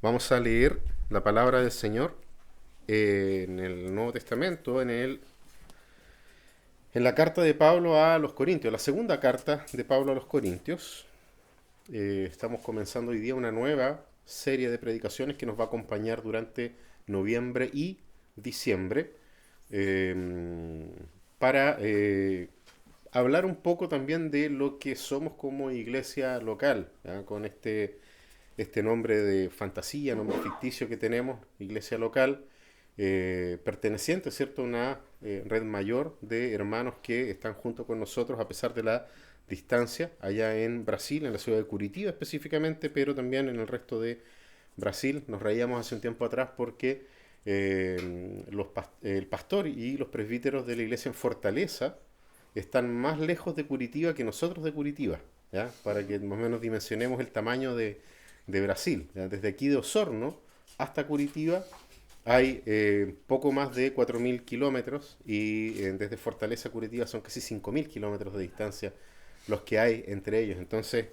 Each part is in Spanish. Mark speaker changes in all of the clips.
Speaker 1: Vamos a leer la palabra del Señor en el Nuevo Testamento, en la carta de Pablo a los Corintios, la segunda carta de Pablo a los Corintios. Estamos comenzando hoy día una nueva serie de predicaciones que nos va a acompañar durante noviembre y diciembre eh, para hablar un poco también de lo que somos como iglesia local, ¿ya? Con este nombre de fantasía, nombre ficticio que tenemos, iglesia local, perteneciente, ¿cierto?, a una red mayor de hermanos que están junto con nosotros a pesar de la distancia, allá en Brasil, en la ciudad de Curitiba específicamente, pero también en el resto de Brasil. Nos reíamos hace un tiempo atrás porque el pastor y los presbíteros de la iglesia en Fortaleza están más lejos de Curitiba que nosotros de Curitiba, ¿ya? Para que más o menos dimensionemos el tamaño de Brasil, ¿ya? Desde aquí de Osorno hasta Curitiba hay poco más de 4.000 kilómetros y desde Fortaleza a Curitiba son casi 5.000 kilómetros de distancia los que hay entre ellos. Entonces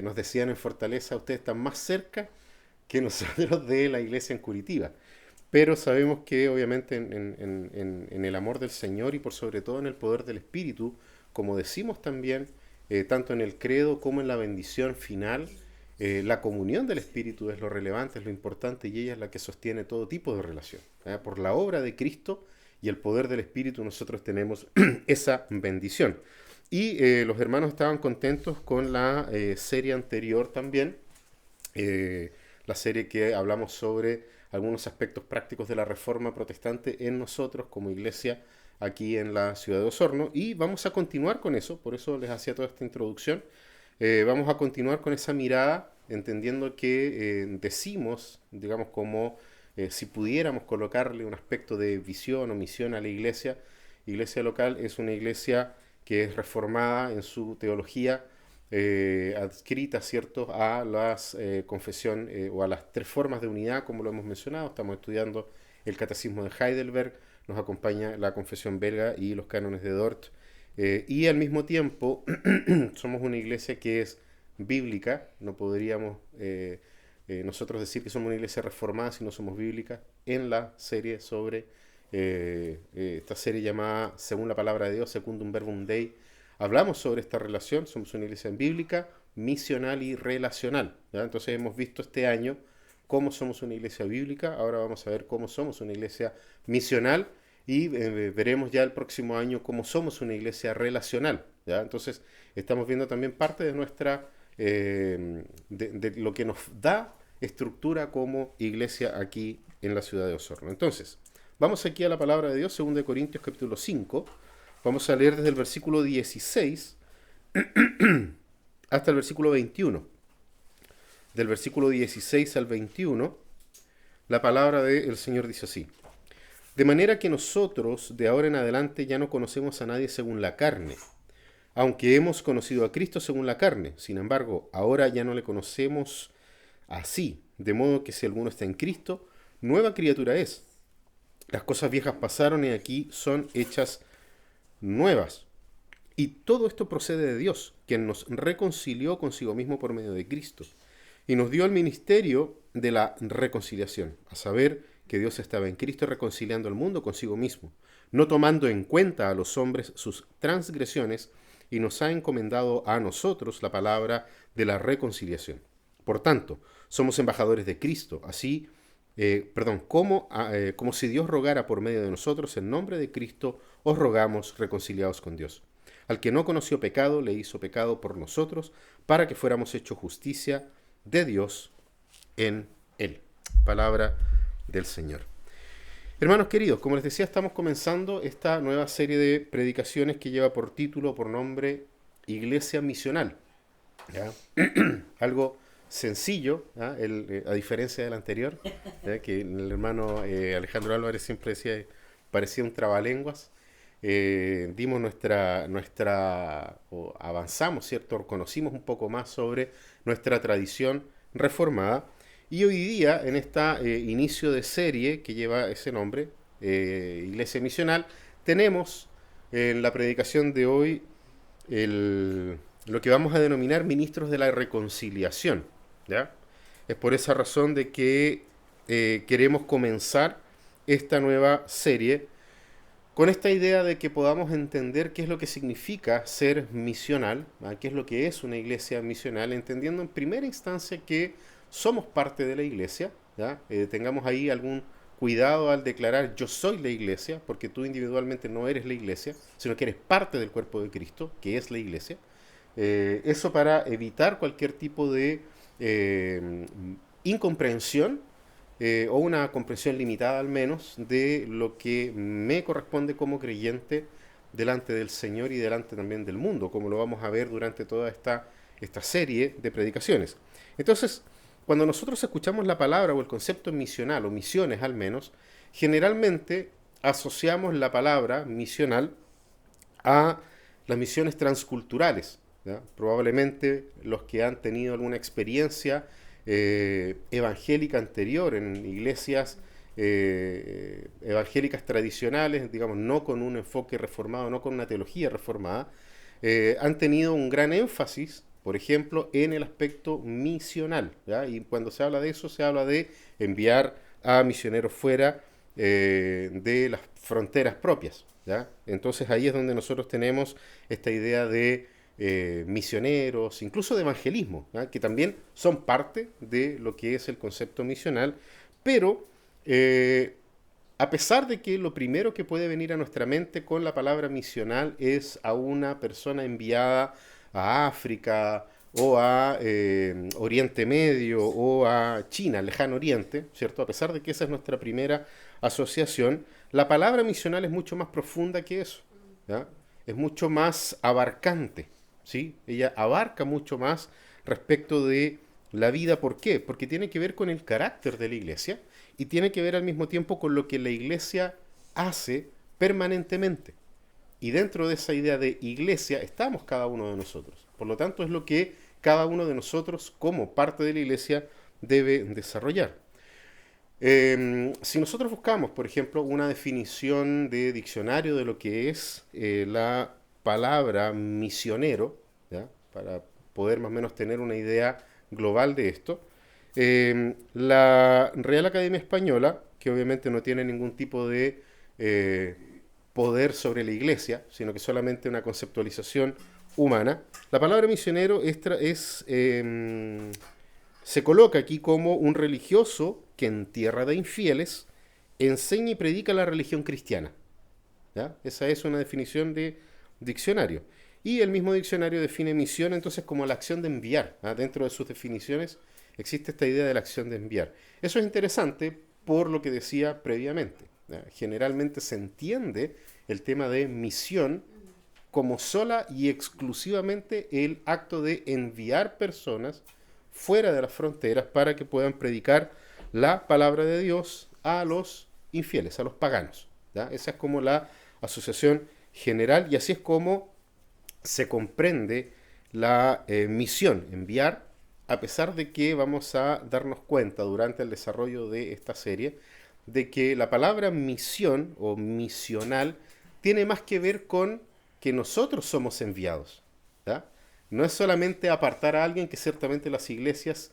Speaker 1: nos decían en Fortaleza, ustedes están más cerca que nosotros de la iglesia en Curitiba. Pero sabemos que obviamente en el amor del Señor y por sobre todo en el poder del Espíritu, como decimos también, tanto en el credo como en la bendición final, la comunión del Espíritu es lo relevante, es lo importante y ella es la que sostiene todo tipo de relación. Por la obra de Cristo y el poder del Espíritu nosotros tenemos esa bendición. Y los hermanos estaban contentos con la serie anterior también, la serie que hablamos sobre algunos aspectos prácticos de la reforma protestante en nosotros como iglesia aquí en la ciudad de Osorno. Y vamos a continuar con eso, por eso les hacía toda esta introducción. Vamos a continuar con esa mirada, entendiendo que decimos, digamos, como si pudiéramos colocarle un aspecto de visión o misión a la iglesia. Iglesia local es una iglesia que es reformada en su teología, adscrita, ¿cierto?, a las confesión o a las tres formas de unidad, como lo hemos mencionado. Estamos estudiando el catecismo de Heidelberg, nos acompaña la confesión belga y los cánones de Dort. Y al mismo tiempo somos una iglesia que es bíblica, no podríamos nosotros decir que somos una iglesia reformada si no somos bíblicas, en la serie sobre esta serie llamada Según la Palabra de Dios, Secundum Verbum Dei. Hablamos sobre esta relación, somos una iglesia bíblica, misional y relacional, ¿ya? Entonces hemos visto este año cómo somos una iglesia bíblica, ahora vamos a ver cómo somos una iglesia misional y veremos ya el próximo año cómo somos una iglesia relacional, ¿ya? Entonces estamos viendo también parte de nuestra, de lo que nos da estructura como iglesia aquí en la ciudad de Osorno. Entonces, vamos aquí a la palabra de Dios, 2 Corintios capítulo 5, vamos a leer desde el versículo 16 hasta el versículo 21. Del versículo 16 al 21, la palabra del Señor dice así: de manera que nosotros de ahora en adelante ya no conocemos a nadie según la carne, aunque hemos conocido a Cristo según la carne. Sin embargo, ahora ya no le conocemos así, de modo que si alguno está en Cristo, nueva criatura es. Las cosas viejas pasaron y aquí son hechas nuevas. Y todo esto procede de Dios, quien nos reconcilió consigo mismo por medio de Cristo, y nos dio el ministerio de la reconciliación, a saber, que Dios estaba en Cristo reconciliando al mundo consigo mismo, no tomando en cuenta a los hombres sus transgresiones, y nos ha encomendado a nosotros la palabra de la reconciliación. Por tanto, somos embajadores de Cristo, así, como si Dios rogara por medio de nosotros, en nombre de Cristo, os rogamos reconciliados con Dios. Al que no conoció pecado, le hizo pecado por nosotros, para que fuéramos hechos justicia de Dios en él. Palabra del Señor. Hermanos queridos, como les decía, estamos comenzando esta nueva serie de predicaciones que lleva por título, por nombre, Iglesia Misional, ¿ya? Algo sencillo, ¿ya? A diferencia del anterior, ¿ya? Que el hermano Alejandro Álvarez siempre decía, parecía un trabalenguas. Dimos o avanzamos, ¿cierto? Conocimos un poco más sobre nuestra tradición reformada. Y hoy día, en este inicio de serie que lleva ese nombre, Iglesia Misional, tenemos en la predicación de hoy lo que vamos a denominar ministros de la reconciliación, ¿ya? Es por esa razón de que queremos comenzar esta nueva serie con esta idea de que podamos entender qué es lo que significa ser misional, ¿ah? Qué es lo que es una iglesia misional, entendiendo en primera instancia que somos parte de la iglesia, ¿ya? Tengamos ahí algún cuidado al declarar yo soy la iglesia, porque tú individualmente no eres la iglesia, sino que eres parte del cuerpo de Cristo, que es la iglesia. Eso para evitar cualquier tipo de eh, incomprensión o una comprensión limitada al menos de lo que me corresponde como creyente delante del Señor y delante también del mundo, como lo vamos a ver durante toda esta serie de predicaciones. Entonces, cuando nosotros escuchamos la palabra o el concepto misional, o misiones al menos, generalmente asociamos la palabra misional a las misiones transculturales, ¿ya? Probablemente los que han tenido alguna experiencia evangélica anterior en iglesias evangélicas tradicionales, digamos, no con un enfoque reformado, no con una teología reformada, han tenido un gran énfasis, por ejemplo, en el aspecto misional, ¿ya? Y cuando se habla de eso, se habla de enviar a misioneros fuera de las fronteras propias, ¿ya? Entonces ahí es donde nosotros tenemos esta idea de misioneros, incluso de evangelismo, ¿ya? Que también son parte de lo que es el concepto misional, pero a pesar de que lo primero que puede venir a nuestra mente con la palabra misional es a una persona enviada a África o a Oriente Medio o a China, Lejano Oriente, ¿cierto? A pesar de que esa es nuestra primera asociación, la palabra misional es mucho más profunda que eso, ¿ya? Es mucho más abarcante, ¿sí? Ella abarca mucho más respecto de la vida. ¿Por qué? Porque tiene que ver con el carácter de la iglesia y tiene que ver al mismo tiempo con lo que la iglesia hace permanentemente. Y dentro de esa idea de iglesia estamos cada uno de nosotros. Por lo tanto, es lo que cada uno de nosotros, como parte de la iglesia, debe desarrollar. Si nosotros buscamos, por ejemplo, una definición de diccionario de lo que es la palabra misionero, ¿ya? Para poder más o menos tener una idea global de esto, la Real Academia Española, que obviamente no tiene ningún tipo de eh, poder sobre la iglesia, sino que solamente una conceptualización humana, la palabra misionero se coloca aquí como un religioso que en tierra de infieles enseña y predica la religión cristiana, ¿ya? Esa es una definición de diccionario. Y el mismo diccionario define misión entonces como la acción de enviar, ¿ah? Dentro de sus definiciones existe esta idea de la acción de enviar. Eso es interesante por lo que decía previamente, ¿ya? Generalmente se entiende el tema de misión como sola y exclusivamente el acto de enviar personas fuera de las fronteras para que puedan predicar la palabra de Dios a los infieles, a los paganos, ¿ya? Esa es como la asociación general y así es como se comprende la misión, enviar, a pesar de que vamos a darnos cuenta durante el desarrollo de esta serie de que la palabra misión o misional tiene más que ver con que nosotros somos enviados, ¿ya? No es solamente apartar a alguien, que ciertamente las iglesias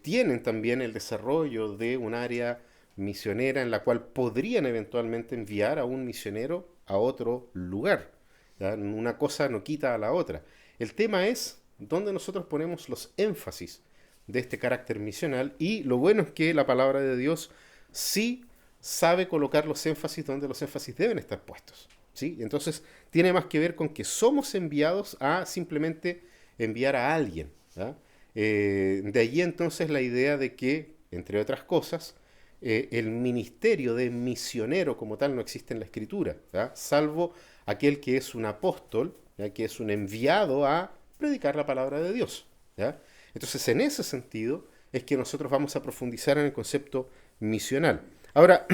Speaker 1: tienen también el desarrollo de un área misionera en la cual podrían eventualmente enviar a un misionero a otro lugar, ¿ya? Una cosa no quita a la otra. El tema es dónde nosotros ponemos los énfasis de este carácter misional y lo bueno es que la palabra de Dios sí sabe colocar los énfasis donde los énfasis deben estar puestos, ¿sí? Entonces tiene más que ver con que somos enviados a simplemente enviar a alguien, ¿ya? De allí entonces la idea de que, entre otras cosas, el ministerio de misionero como tal no existe en la escritura, ¿ya? Salvo aquel que es un apóstol, ¿ya? Que es un enviado a predicar la palabra de Dios, ¿ya? Entonces en ese sentido es que nosotros vamos a profundizar en el concepto misional. Ahora,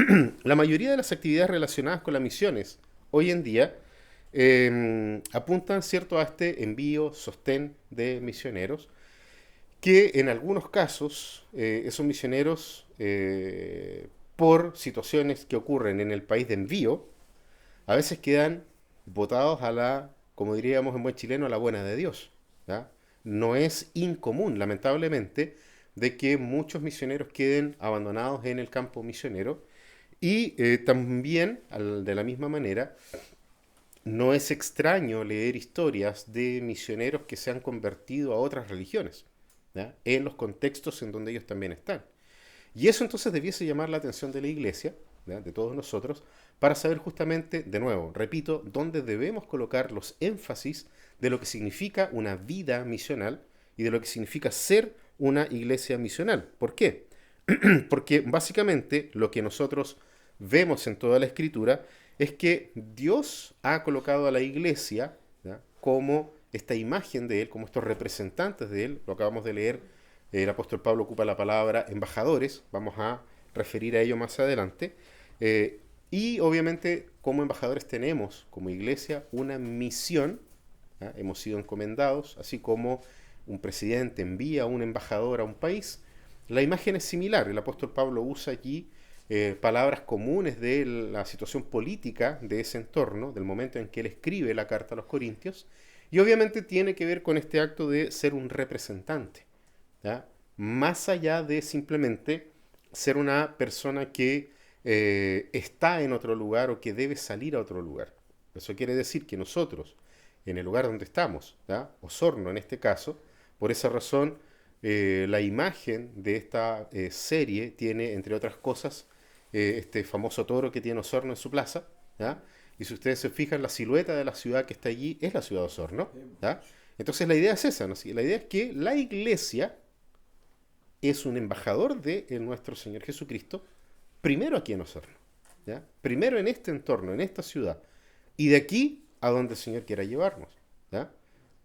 Speaker 1: la mayoría de las actividades relacionadas con las misiones hoy en día apuntan, ¿cierto?, a este envío, sostén de misioneros, que en algunos casos esos misioneros, por situaciones que ocurren en el país de envío, a veces quedan botados a la, como diríamos en buen chileno, a la buena de Dios, ¿ya? No es incomún, lamentablemente, de que muchos misioneros queden abandonados en el campo misionero y también, de la misma manera, no es extraño leer historias de misioneros que se han convertido a otras religiones, ¿ya? En los contextos en donde ellos también están. Y eso entonces debiese llamar la atención de la iglesia, ¿ya? De todos nosotros, para saber justamente, de nuevo, repito, dónde debemos colocar los énfasis de lo que significa una vida misional y de lo que significa ser una iglesia misional. ¿Por qué? Porque básicamente lo que nosotros vemos en toda la escritura es que Dios ha colocado a la iglesia, ¿ya? Como esta imagen de Él, como estos representantes de Él, lo acabamos de leer, el apóstol Pablo ocupa la palabra embajadores, vamos a referir a ello más adelante, y obviamente como embajadores tenemos como iglesia una misión, ¿ya? Hemos sido encomendados, así como un presidente envía a un embajador a un país, la imagen es similar, el apóstol Pablo usa aquí palabras comunes de la situación política de ese entorno, del momento en que él escribe la carta a los Corintios, y obviamente tiene que ver con este acto de ser un representante, ¿ya? Más allá de simplemente ser una persona que está en otro lugar o que debe salir a otro lugar. Eso quiere decir que nosotros, en el lugar donde estamos, ¿ya? Osorno en este caso, por esa razón, la imagen de esta serie tiene, entre otras cosas, este famoso toro que tiene Osorno en su plaza, ¿ya? Y si ustedes se fijan, la silueta de la ciudad que está allí es la ciudad de Osorno, ¿ya? Entonces la idea es esa, ¿no? La idea es que la iglesia es un embajador de nuestro Señor Jesucristo, primero aquí en Osorno, ¿ya? Primero en este entorno, en esta ciudad, y de aquí a donde el Señor quiera llevarnos, ¿ya?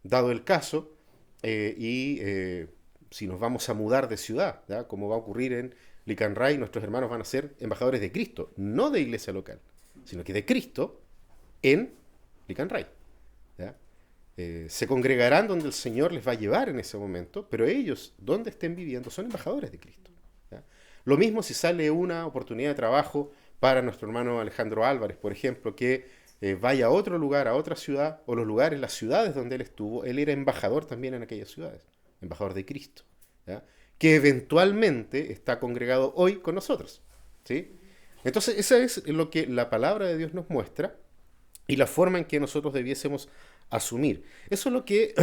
Speaker 1: Dado el caso, si nos vamos a mudar de ciudad, ¿ya? Como va a ocurrir en Licanray, nuestros hermanos van a ser embajadores de Cristo, no de iglesia local, sino que de Cristo en Licanray, ¿ya? Se congregarán donde el Señor les va a llevar en ese momento, pero ellos, donde estén viviendo, son embajadores de Cristo, ¿ya? Lo mismo si sale una oportunidad de trabajo para nuestro hermano Alejandro Álvarez, por ejemplo, que vaya a otro lugar, a otra ciudad, o los lugares, las ciudades donde él estuvo, él era embajador también en aquellas ciudades, embajador de Cristo, ¿ya? Que eventualmente está congregado hoy con nosotros, ¿sí? Entonces, esa es lo que la palabra de Dios nos muestra y la forma en que nosotros debiésemos asumir. Eso es lo que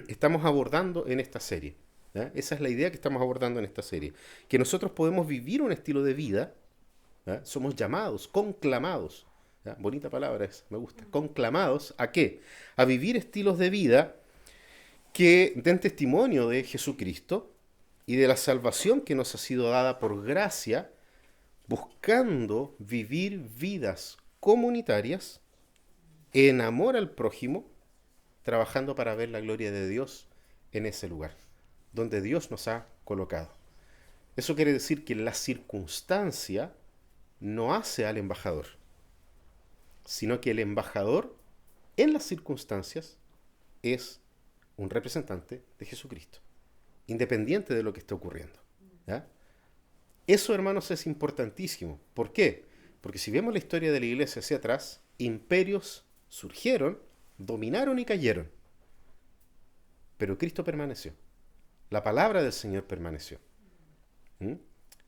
Speaker 1: estamos abordando en esta serie, ¿ya? Esa es la idea que estamos abordando en esta serie, que nosotros podemos vivir un estilo de vida, ¿ya? Somos llamados, conclamados, ¿ya? Bonita palabra esa, me gusta, conclamados ¿a qué? A vivir estilos de vida que den testimonio de Jesucristo y de la salvación que nos ha sido dada por gracia, buscando vivir vidas comunitarias en amor al prójimo, trabajando para ver la gloria de Dios en ese lugar, donde Dios nos ha colocado. Eso quiere decir que la circunstancia no hace al embajador, sino que el embajador en las circunstancias es un representante de Jesucristo, independiente de lo que esté ocurriendo, ¿ya? Eso, hermanos, es importantísimo. ¿Por qué? Porque si vemos la historia de la iglesia hacia atrás, imperios surgieron, dominaron y cayeron. Pero Cristo permaneció. La palabra del Señor permaneció. ¿Mm?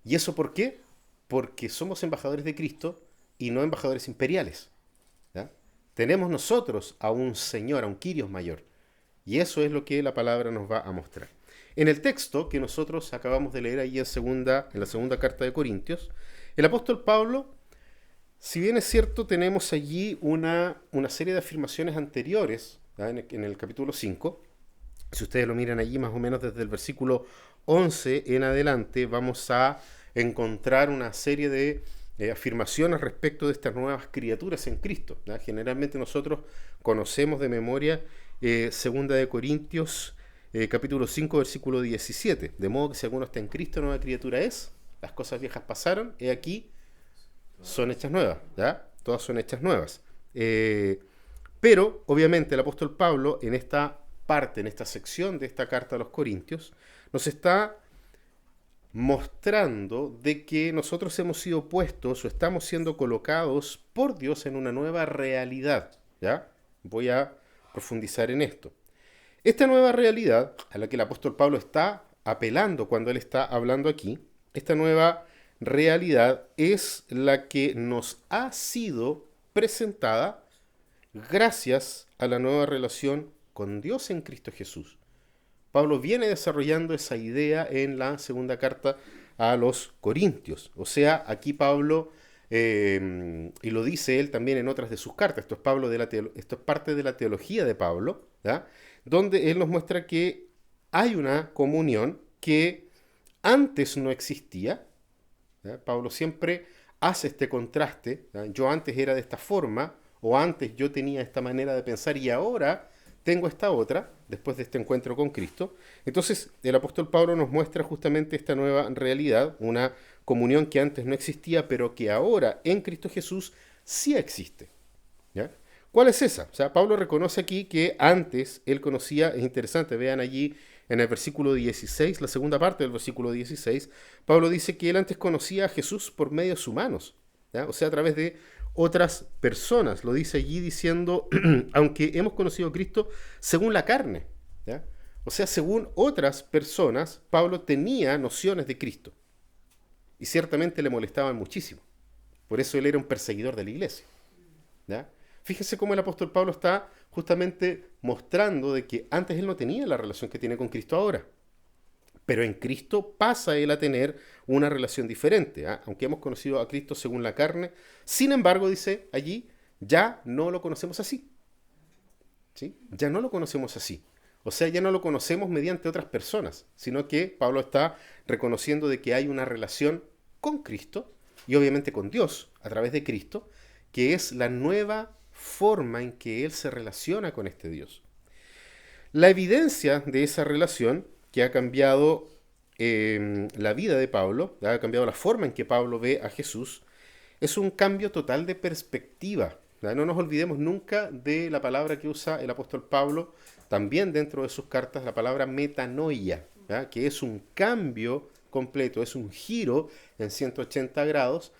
Speaker 1: ¿Y eso por qué? Porque somos embajadores de Cristo y no embajadores imperiales, ¿ya? Tenemos nosotros a un Señor, a un Kyrios mayor. Y eso es lo que la palabra nos va a mostrar. En el texto que nosotros acabamos de leer ahí en la segunda carta de Corintios, el apóstol Pablo, si bien es cierto, tenemos allí una serie de afirmaciones anteriores, ¿ya? En el capítulo 5, si ustedes lo miran allí más o menos desde el versículo 11 en adelante, vamos a encontrar una serie de afirmaciones respecto de estas nuevas criaturas en Cristo, ¿ya? Generalmente nosotros conocemos de memoria segunda de Corintios capítulo 5, versículo 17. De modo que si alguno está en Cristo, nueva criatura es. Las cosas viejas pasaron, he aquí, son hechas nuevas, ¿ya? Todas son hechas nuevas. Pero, obviamente, el apóstol Pablo, en esta parte, en esta sección de esta carta a los Corintios, nos está mostrando de que nosotros hemos sido puestos o estamos siendo colocados por Dios en una nueva realidad, ¿ya? Voy a profundizar en esto. Esta nueva realidad a la que el apóstol Pablo está apelando cuando él está hablando aquí, esta nueva realidad es la que nos ha sido presentada gracias a la nueva relación con Dios en Cristo Jesús. Pablo viene desarrollando esa idea en la segunda carta a los Corintios. O sea, aquí Pablo, y lo dice él también en otras de sus cartas, esto es parte de la teología de Pablo, ¿ya? Donde él nos muestra que hay una comunión que antes no existía. ¿Ya? Pablo siempre hace este contraste, ¿ya? Yo antes era de esta forma, o antes yo tenía esta manera de pensar y ahora tengo esta otra, después de este encuentro con Cristo. Entonces el apóstol Pablo nos muestra justamente esta nueva realidad, una comunión que antes no existía, pero que ahora en Cristo Jesús sí existe. ¿Ya? ¿Cuál es esa? O sea, Pablo reconoce aquí que antes él conocía, es interesante, vean allí en el versículo 16, la segunda parte del versículo 16, Pablo dice que él antes conocía a Jesús por medios humanos, ¿ya? O sea, a través de otras personas. Lo dice allí diciendo, aunque hemos conocido a Cristo según la carne, ¿ya? O sea, según otras personas, Pablo tenía nociones de Cristo y ciertamente le molestaban muchísimo. Por eso él era un perseguidor de la iglesia, ¿ya? Fíjense cómo el apóstol Pablo está justamente mostrando de que antes él no tenía la relación que tiene con Cristo ahora. Pero en Cristo pasa él a tener una relación diferente, ¿eh? Aunque hemos conocido a Cristo según la carne, sin embargo, dice allí, ya no lo conocemos así. ¿Sí? Ya no lo conocemos así. O sea, ya no lo conocemos mediante otras personas, sino que Pablo está reconociendo de que hay una relación con Cristo y obviamente con Dios a través de Cristo, que es la nueva forma en que él se relaciona con este Dios. La evidencia de esa relación que ha cambiado la vida de Pablo, ha cambiado la forma en que Pablo ve a Jesús, es un cambio total de perspectiva. ¿Ya? No nos olvidemos nunca de la palabra que usa el apóstol Pablo, también dentro de sus cartas, la palabra metanoia, ¿ya? Que es un cambio completo, es un giro en 180 grados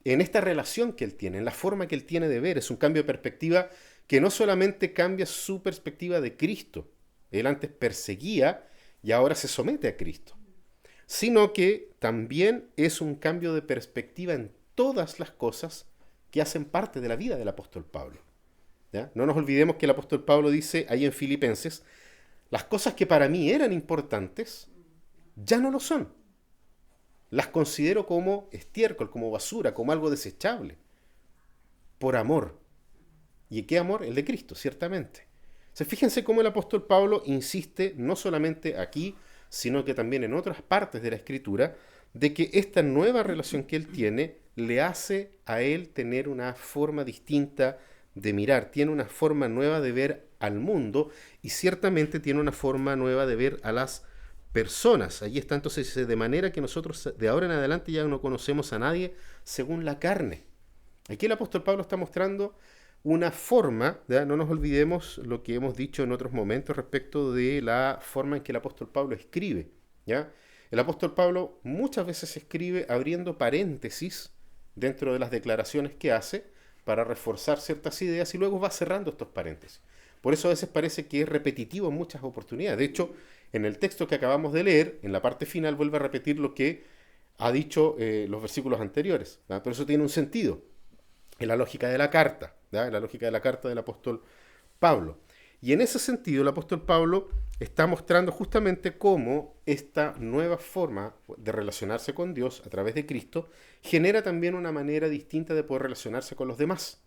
Speaker 1: en esta relación que él tiene, en la forma que él tiene de ver. Es un cambio de perspectiva que no solamente cambia su perspectiva de Cristo, él antes perseguía y ahora se somete a Cristo, sino que también es un cambio de perspectiva en todas las cosas que hacen parte de la vida del apóstol Pablo. ¿Ya? No nos olvidemos que el apóstol Pablo dice ahí en Filipenses, las cosas que para mí eran importantes, ya no lo son. Las considero como estiércol, como basura, como algo desechable, por amor. ¿Y qué amor? El de Cristo, ciertamente. O sea, fíjense cómo el apóstol Pablo insiste, no solamente aquí, sino que también en otras partes de la Escritura, de que esta nueva relación que él tiene le hace a él tener una forma distinta de mirar, tiene una forma nueva de ver al mundo y ciertamente tiene una forma nueva de ver a las personas. Allí está entonces, de manera que nosotros de ahora en adelante ya no conocemos a nadie según la carne. Aquí el apóstol Pablo está mostrando una forma, ¿ya? No nos olvidemos lo que hemos dicho en otros momentos respecto de la forma en que el apóstol Pablo escribe, ¿ya? El apóstol Pablo muchas veces escribe abriendo paréntesis dentro de las declaraciones que hace para reforzar ciertas ideas y luego va cerrando estos paréntesis. Por eso a veces parece que es repetitivo en muchas oportunidades. De hecho, en el texto que acabamos de leer, en la parte final vuelve a repetir lo que ha dicho los versículos anteriores, ¿verdad? Pero eso tiene un sentido en la lógica de la carta, ¿verdad? En la lógica de la carta del apóstol Pablo. Y en ese sentido el apóstol Pablo está mostrando justamente cómo esta nueva forma de relacionarse con Dios a través de Cristo genera también una manera distinta de poder relacionarse con los demás.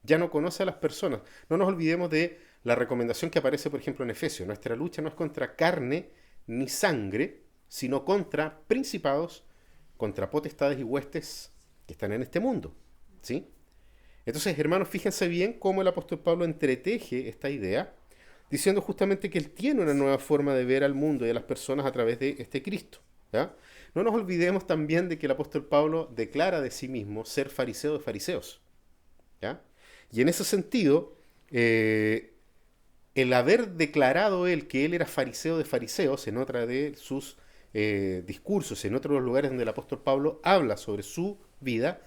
Speaker 1: Ya no conoce a las personas. No nos olvidemos de la recomendación que aparece, por ejemplo, en Efesios. Nuestra lucha no es contra carne ni sangre, sino contra principados, contra potestades y huestes que están en este mundo. ¿Sí? Entonces, hermanos, fíjense bien cómo el apóstol Pablo entreteje esta idea, diciendo justamente que él tiene una nueva forma de ver al mundo y a las personas a través de este Cristo. ¿Ya? No nos olvidemos también de que el apóstol Pablo declara de sí mismo ser fariseo de fariseos. ¿Ya? Y en ese sentido, el haber declarado él que él era fariseo de fariseos, en otra de sus discursos, en otros lugares donde el apóstol Pablo habla sobre su vida,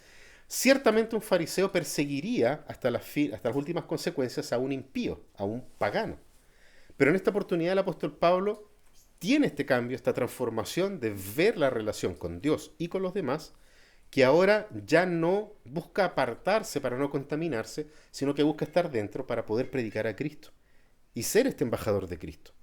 Speaker 1: ciertamente un fariseo perseguiría hasta las últimas consecuencias a un impío, a un pagano. Pero en esta oportunidad el apóstol Pablo tiene este cambio, esta transformación de ver la relación con Dios y con los demás, que ahora ya no busca apartarse para no contaminarse, sino que busca estar dentro para poder predicar a Cristo y ser este embajador de Cristo.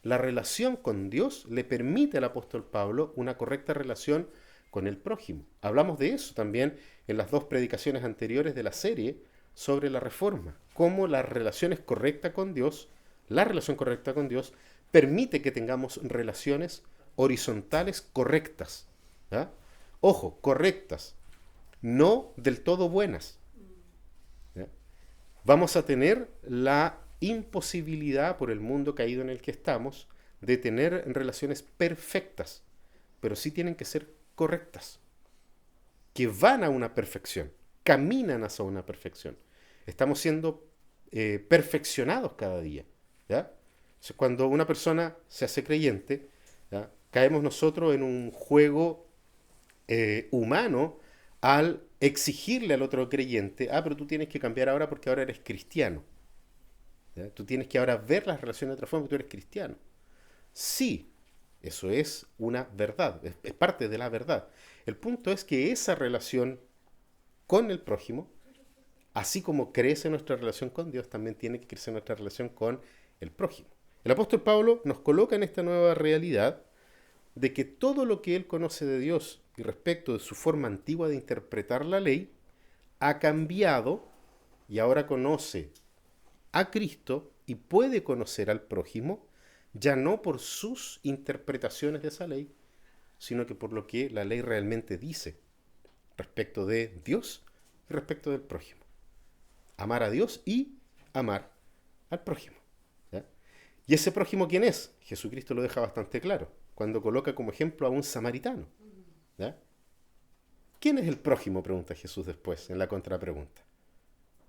Speaker 1: La relación con Dios le permite al apóstol Pablo una correcta relación con el prójimo. Hablamos de eso también en las 2 predicaciones anteriores de la serie sobre la reforma, cómo la relación correcta con Dios, la relación correcta con Dios permite que tengamos relaciones horizontales correctas. ¿Ya? Ojo, correctas, no del todo buenas. ¿Ya? Vamos a tener la imposibilidad por el mundo caído en el que estamos de tener relaciones perfectas, pero sí tienen que ser correctas, que van a una perfección, caminan hacia una perfección. Estamos siendo perfeccionados cada día. ¿Ya? Entonces, cuando una persona se hace creyente, ¿ya? Caemos nosotros en un juego humano al exigirle al otro creyente, pero tú tienes que cambiar ahora porque ahora eres cristiano. ¿Ya? Tú tienes que ahora ver las relaciones de otra forma porque tú eres cristiano. Sí, eso es una verdad, es parte de la verdad. El punto es que esa relación con el prójimo, así como crece nuestra relación con Dios, también tiene que crecer nuestra relación con el prójimo. El apóstol Pablo nos coloca en esta nueva realidad de que todo lo que él conoce de Dios y respecto de su forma antigua de interpretar la ley ha cambiado y ahora conoce a Cristo y puede conocer al prójimo ya no por sus interpretaciones de esa ley, sino que por lo que la ley realmente dice respecto de Dios y respecto del prójimo. Amar a Dios y amar al prójimo. ¿Ya? ¿Y ese prójimo quién es? Jesucristo lo deja bastante claro cuando coloca como ejemplo a un samaritano. ¿Ya? ¿Quién es el prójimo? Pregunta Jesús después en la contrapregunta.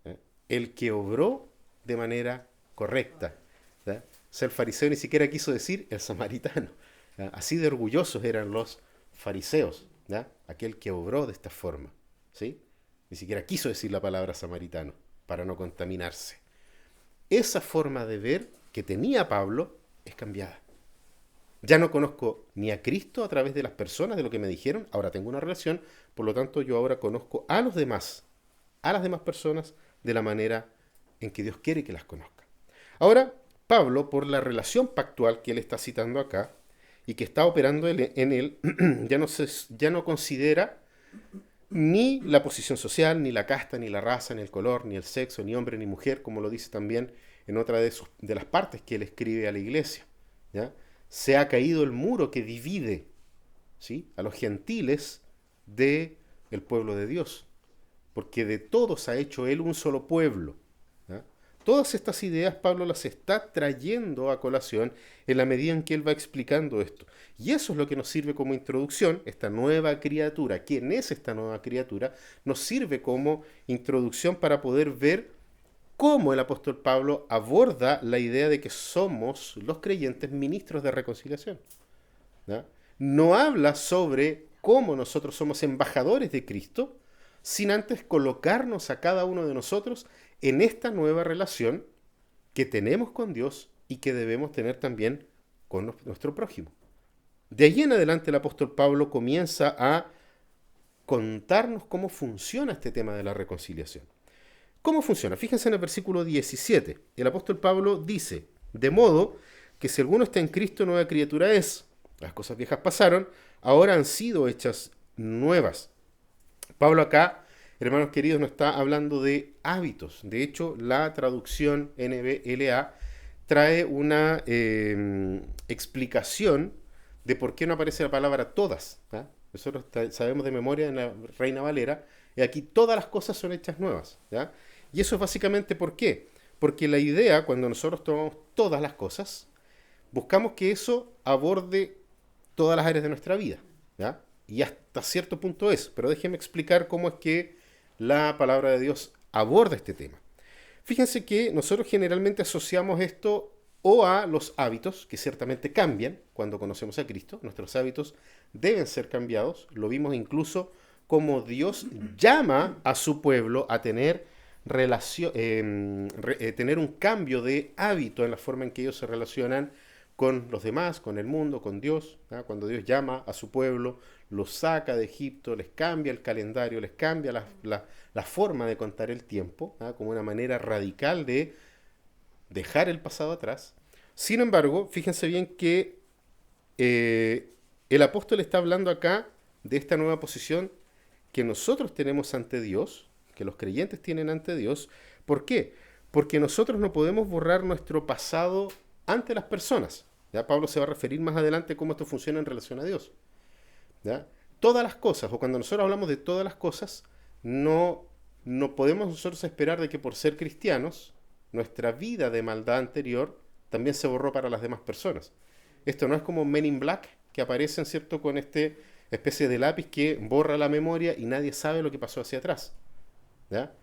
Speaker 1: ¿Ya? El que obró de manera correcta. ¿Ya? O sea, el fariseo ni siquiera quiso decir el samaritano. ¿Ya? Así de orgullosos eran los fariseos. ¿Ya? Aquel que obró de esta forma. ¿Sí? Ni siquiera quiso decir la palabra samaritano para no contaminarse. Esa forma de ver que tenía Pablo es cambiada. Ya no conozco ni a Cristo a través de las personas, de lo que me dijeron, ahora tengo una relación, por lo tanto yo ahora conozco a los demás, a las demás personas, de la manera en que Dios quiere que las conozca. Ahora, Pablo, por la relación pactual que él está citando acá, y que está operando en él, ya no considera ni la posición social, ni la casta, ni la raza, ni el color, ni el sexo, ni hombre, ni mujer, como lo dice también en otra de las partes que él escribe a la iglesia. ¿Ya? Se ha caído el muro que divide, ¿sí?, a los gentiles del pueblo de Dios, porque de todos ha hecho él un solo pueblo. ¿Ya? Todas estas ideas Pablo las está trayendo a colación en la medida en que él va explicando esto. Y eso es lo que nos sirve como introducción, esta nueva criatura. ¿Quién es esta nueva criatura? Nos sirve como introducción para poder ver cómo el apóstol Pablo aborda la idea de que somos los creyentes ministros de reconciliación. ¿Ya? No habla sobre cómo nosotros somos embajadores de Cristo, sin antes colocarnos a cada uno de nosotros en esta nueva relación que tenemos con Dios y que debemos tener también con nuestro prójimo. De ahí en adelante el apóstol Pablo comienza a contarnos cómo funciona este tema de la reconciliación. ¿Cómo funciona? Fíjense en el versículo 17. El apóstol Pablo dice, de modo que si alguno está en Cristo, nueva criatura es. Las cosas viejas pasaron, ahora han sido hechas nuevas. Pablo acá, hermanos queridos, no está hablando de hábitos. De hecho, la traducción NBLA trae una explicación de por qué no aparece la palabra todas. ¿Ah? Nosotros sabemos de memoria en la Reina Valera, y aquí todas las cosas son hechas nuevas. ¿Ya? Y eso es básicamente ¿por qué? Porque la idea, cuando nosotros tomamos todas las cosas, buscamos que eso aborde todas las áreas de nuestra vida. ¿Ya? Y hasta cierto punto es. Pero déjenme explicar cómo es que la palabra de Dios aborda este tema. Fíjense que nosotros generalmente asociamos esto o a los hábitos, que ciertamente cambian cuando conocemos a Cristo. Nuestros hábitos deben ser cambiados. Lo vimos incluso como Dios llama a su pueblo a tener tener un cambio de hábito en la forma en que ellos se relacionan con los demás, con el mundo, con Dios. ¿Ya? Cuando Dios llama a su pueblo, los saca de Egipto, les cambia el calendario, les cambia la forma de contar el tiempo, ¿ya? Como una manera radical de dejar el pasado atrás. Sin embargo, fíjense bien que el apóstol está hablando acá de esta nueva posición que nosotros tenemos ante Dios, que los creyentes tienen ante Dios. ¿Por qué? Porque nosotros no podemos borrar nuestro pasado ante las personas. ¿Ya? Pablo se va a referir más adelante cómo esto funciona en relación a Dios. ¿Ya? Todas las cosas, o cuando nosotros hablamos de todas las cosas, no podemos nosotros esperar de que por ser cristianos, nuestra vida de maldad anterior también se borró para las demás personas. Esto no es como Men in Black, que aparecen, ¿cierto?, con este especie de lápiz que borra la memoria y nadie sabe lo que pasó hacia atrás. ¿Ya?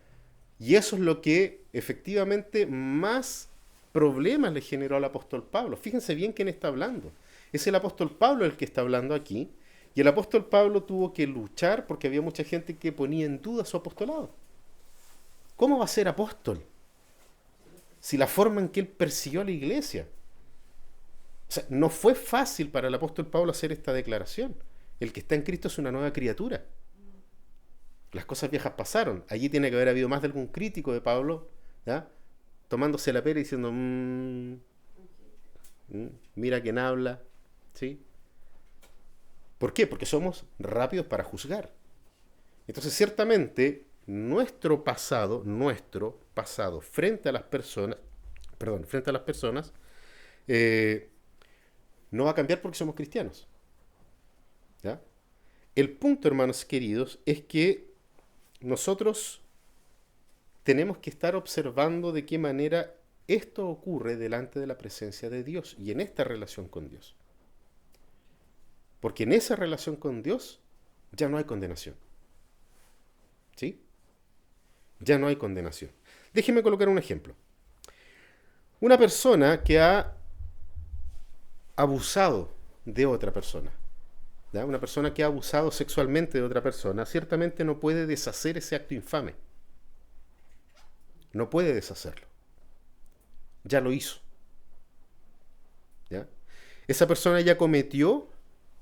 Speaker 1: Y eso es lo que efectivamente más problemas le generó al apóstol Pablo. Fíjense bien quién está hablando. Es el apóstol Pablo el que está hablando aquí. Y el apóstol Pablo tuvo que luchar porque había mucha gente que ponía en duda su apostolado. ¿Cómo va a ser apóstol? Si la forma en que él persiguió a la iglesia. O sea, no fue fácil para el apóstol Pablo hacer esta declaración. El que está en Cristo es una nueva criatura. Las cosas viejas pasaron. Allí tiene que haber habido más de algún crítico de Pablo, ¿ya? Tomándose la pera y diciendo, mira quién habla, ¿sí? ¿Por qué? Porque somos rápidos para juzgar. Entonces, ciertamente, nuestro pasado frente a las personas, eh, no va a cambiar porque somos cristianos. ¿Ya? El punto, hermanos queridos, es que nosotros tenemos que estar observando de qué manera esto ocurre delante de la presencia de Dios y en esta relación con Dios. Porque en esa relación con Dios ya no hay condenación. ¿Sí? Ya no hay condenación. Déjeme colocar un ejemplo. Una persona que ha abusado de otra persona, ¿ya? Una persona que ha abusado sexualmente de otra persona, ciertamente no puede deshacer ese acto infame. No puede deshacerlo. Ya lo hizo. ¿Ya? Esa persona ya cometió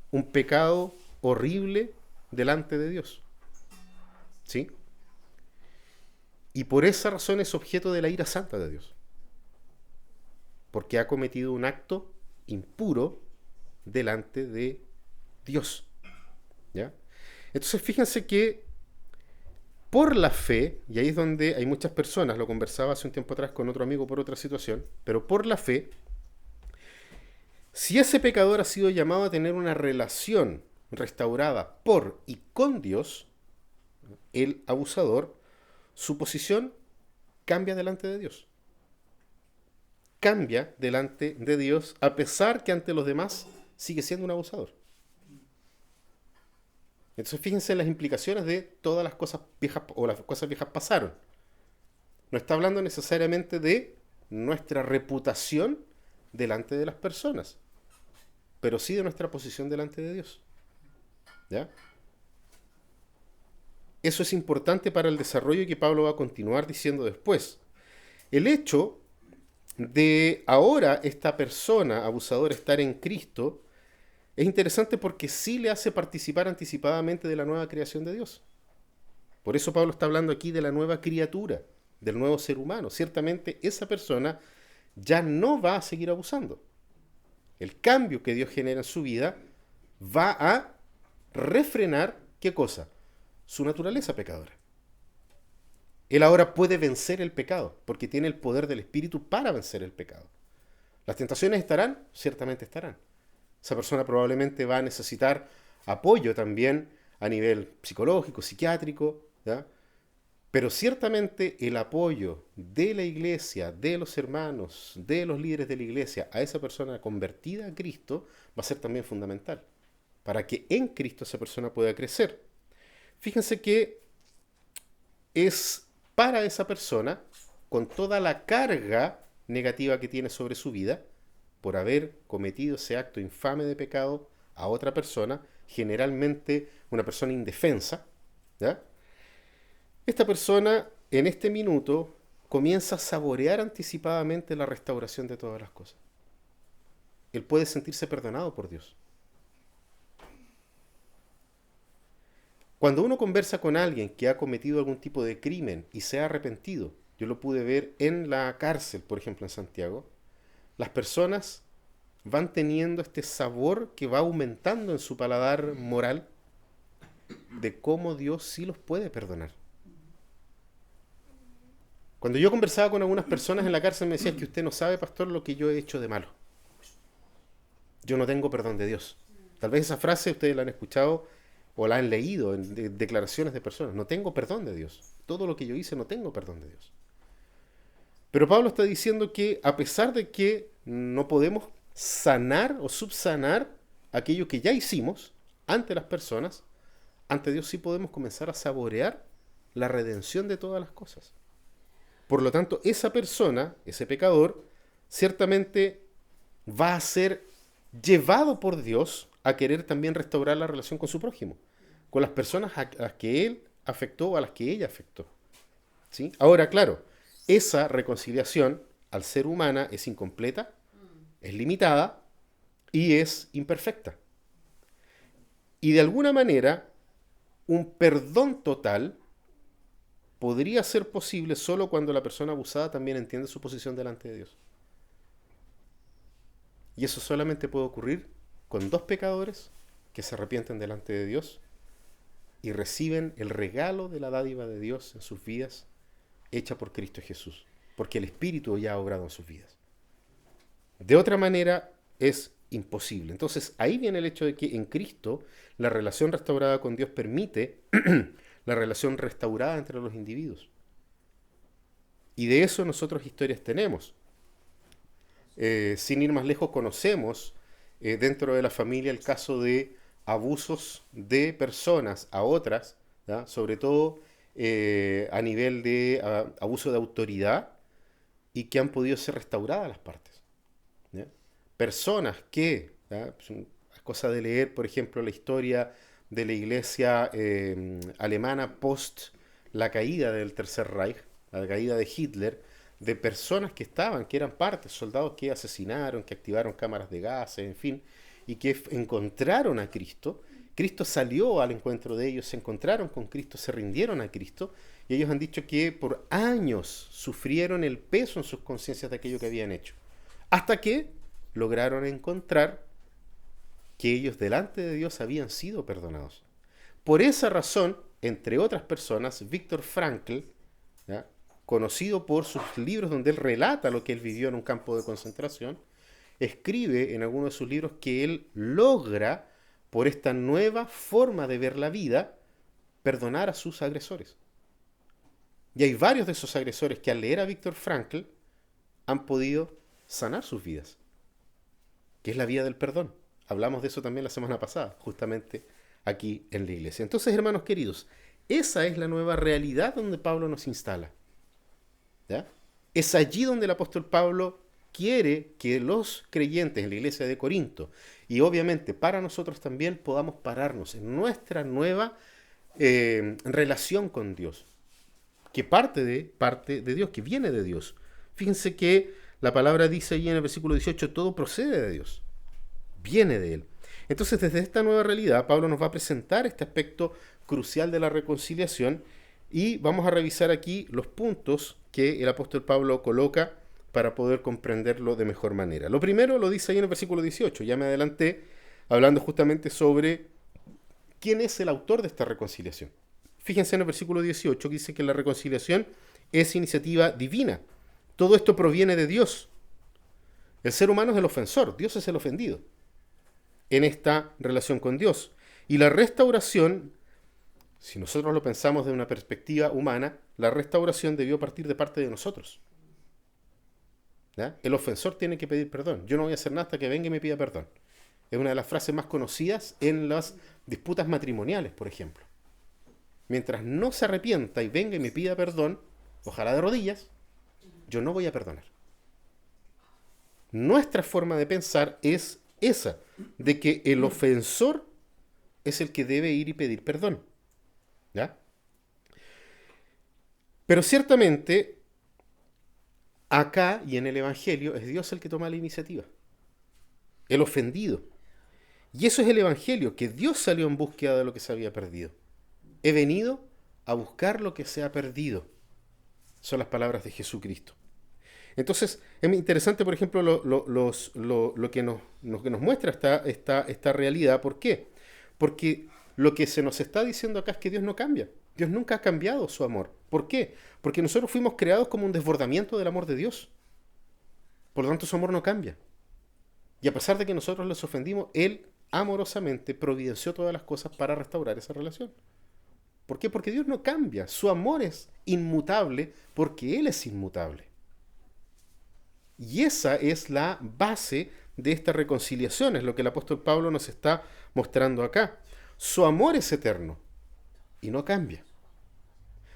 Speaker 1: un pecado horrible delante de Dios. ¿Sí? Y por esa razón es objeto de la ira santa de Dios. Porque ha cometido un acto impuro delante de Dios. ¿Ya? Entonces fíjense que por la fe, y ahí es donde hay muchas personas, lo conversaba hace un tiempo atrás con otro amigo por otra situación, pero por la fe, si ese pecador ha sido llamado a tener una relación restaurada por y con Dios, el abusador, su posición cambia delante de Dios. Cambia delante de Dios, a pesar que ante los demás sigue siendo un abusador. Entonces fíjense en las implicaciones de todas las cosas viejas, o las cosas viejas pasaron. No está hablando necesariamente de nuestra reputación delante de las personas, pero sí de nuestra posición delante de Dios. ¿Ya? Eso es importante para el desarrollo que Pablo va a continuar diciendo después. El hecho de ahora esta persona abusadora estar en Cristo es interesante porque sí le hace participar anticipadamente de la nueva creación de Dios. Por eso Pablo está hablando aquí de la nueva criatura, del nuevo ser humano. Ciertamente esa persona ya no va a seguir abusando. El cambio que Dios genera en su vida va a refrenar, ¿qué cosa? Su naturaleza pecadora. Él ahora puede vencer el pecado, porque tiene el poder del Espíritu para vencer el pecado. ¿Las tentaciones estarán? Ciertamente estarán. Esa persona probablemente va a necesitar apoyo también a nivel psicológico, psiquiátrico, ¿ya? Pero ciertamente el apoyo de la iglesia, de los hermanos, de los líderes de la iglesia a esa persona convertida a Cristo va a ser también fundamental para que en Cristo esa persona pueda crecer. Fíjense que es para esa persona, con toda la carga negativa que tiene sobre su vida, por haber cometido ese acto infame de pecado a otra persona, generalmente una persona indefensa, ¿ya? Esta persona en este minuto comienza a saborear anticipadamente la restauración de todas las cosas. él puede sentirse perdonado por Dios. Cuando uno conversa con alguien que ha cometido algún tipo de crimen y se ha arrepentido, yo lo pude ver en la cárcel, por ejemplo, en Santiago, las personas van teniendo este sabor que va aumentando en su paladar moral de cómo Dios sí los puede perdonar. Cuando yo conversaba con algunas personas en la cárcel me decían que usted no sabe, pastor, lo que yo he hecho de malo. Yo no tengo perdón de Dios. Tal vez esa frase ustedes la han escuchado o la han leído en declaraciones de personas. No tengo perdón de Dios. Todo lo que yo hice no tengo perdón de Dios. Pero Pablo está diciendo que a pesar de que no podemos sanar o subsanar aquello que ya hicimos ante las personas, ante Dios sí podemos comenzar a saborear la redención de todas las cosas. Por lo tanto, esa persona, ese pecador, ciertamente va a ser llevado por Dios a querer también restaurar la relación con su prójimo, con las personas a las que él afectó o a las que ella afectó. ¿Sí? Ahora, claro, esa reconciliación al ser humana es incompleta, es limitada y es imperfecta. Y de alguna manera, un perdón total podría ser posible solo cuando la persona abusada también entiende su posición delante de Dios. Y eso solamente puede ocurrir con dos pecadores que se arrepienten delante de Dios y reciben el regalo de la dádiva de Dios en sus vidas, hecha por Cristo Jesús, porque el Espíritu ya ha obrado en sus vidas. De otra manera es imposible. Entonces ahí viene el hecho de que en Cristo la relación restaurada con Dios permite la relación restaurada entre los individuos. Y de eso nosotros historias tenemos. Sin ir más lejos, conocemos dentro de la familia el caso de abusos de personas a otras, ¿ya? Sobre todo a nivel de abuso de autoridad y que han podido ser restauradas las partes. ¿Ya? Personas que, ¿ya? Es cosa de leer, por ejemplo, la historia de la iglesia alemana post la caída del Tercer Reich, la caída de Hitler, de personas que estaban, que eran partes, soldados que asesinaron, que activaron cámaras de gases, en fin, y que encontraron a Cristo. Cristo salió al encuentro de ellos, se encontraron con Cristo, se rindieron a Cristo, y ellos han dicho que por años sufrieron el peso en sus conciencias de aquello que habían hecho, hasta que lograron encontrar que ellos delante de Dios habían sido perdonados. Por esa razón, entre otras personas, Viktor Frankl, ¿ya? Conocido por sus libros donde él relata lo que él vivió en un campo de concentración, escribe en algunos de sus libros que él logra, por esta nueva forma de ver la vida, perdonar a sus agresores. Y hay varios de esos agresores que al leer a Viktor Frankl han podido sanar sus vidas, que es la vía del perdón. Hablamos de eso también la semana pasada, justamente aquí en la iglesia. Entonces, hermanos queridos, esa es la nueva realidad donde Pablo nos instala. ¿Ya? Es allí donde el apóstol Pablo quiere que los creyentes en la iglesia de Corinto, y obviamente para nosotros también, podamos pararnos en nuestra nueva relación con Dios, que parte de Dios, que viene de Dios. Fíjense que la palabra dice allí en el versículo 18, todo procede de Dios, viene de Él. Entonces, desde esta nueva realidad, Pablo nos va a presentar este aspecto crucial de la reconciliación y vamos a revisar aquí los puntos que el apóstol Pablo coloca para poder comprenderlo de mejor manera. Lo primero lo dice ahí en el versículo 18, ya me adelanté, hablando justamente sobre quién es el autor de esta reconciliación. Fíjense en el versículo 18 que dice que la reconciliación es iniciativa divina. Todo esto proviene de Dios. El ser humano es el ofensor, Dios es el ofendido en esta relación con Dios. Y la restauración, si nosotros lo pensamos de una perspectiva humana, la restauración debió partir de parte de nosotros. ¿Ya? El ofensor tiene que pedir perdón. Yo no voy a hacer nada hasta que venga y me pida perdón. Es una de las frases más conocidas en las disputas matrimoniales, por ejemplo. Mientras no se arrepienta y venga y me pida perdón, ojalá de rodillas, yo no voy a perdonar. Nuestra forma de pensar es esa, de que el ofensor es el que debe ir y pedir perdón. ¿Ya? Pero ciertamente, acá y en el Evangelio, es Dios el que toma la iniciativa. el ofendido. Y eso es el Evangelio, que Dios salió en búsqueda de lo que se había perdido. He venido a buscar lo que se ha perdido. Son las palabras de Jesucristo. Entonces, es muy interesante, por ejemplo, lo que nos muestra esta realidad. ¿Por qué? Porque lo que se nos está diciendo acá es que Dios no cambia. Dios nunca ha cambiado su amor. ¿Por qué? Porque nosotros fuimos creados como un desbordamiento del amor de Dios. Por lo tanto, su amor no cambia. Y a pesar de que nosotros les ofendimos, Él amorosamente providenció todas las cosas para restaurar esa relación. ¿Por qué? Porque Dios no cambia. Su amor es inmutable porque Él es inmutable. Y esa es la base de esta reconciliación, es lo que el apóstol Pablo nos está mostrando acá. Su amor es eterno y no cambia.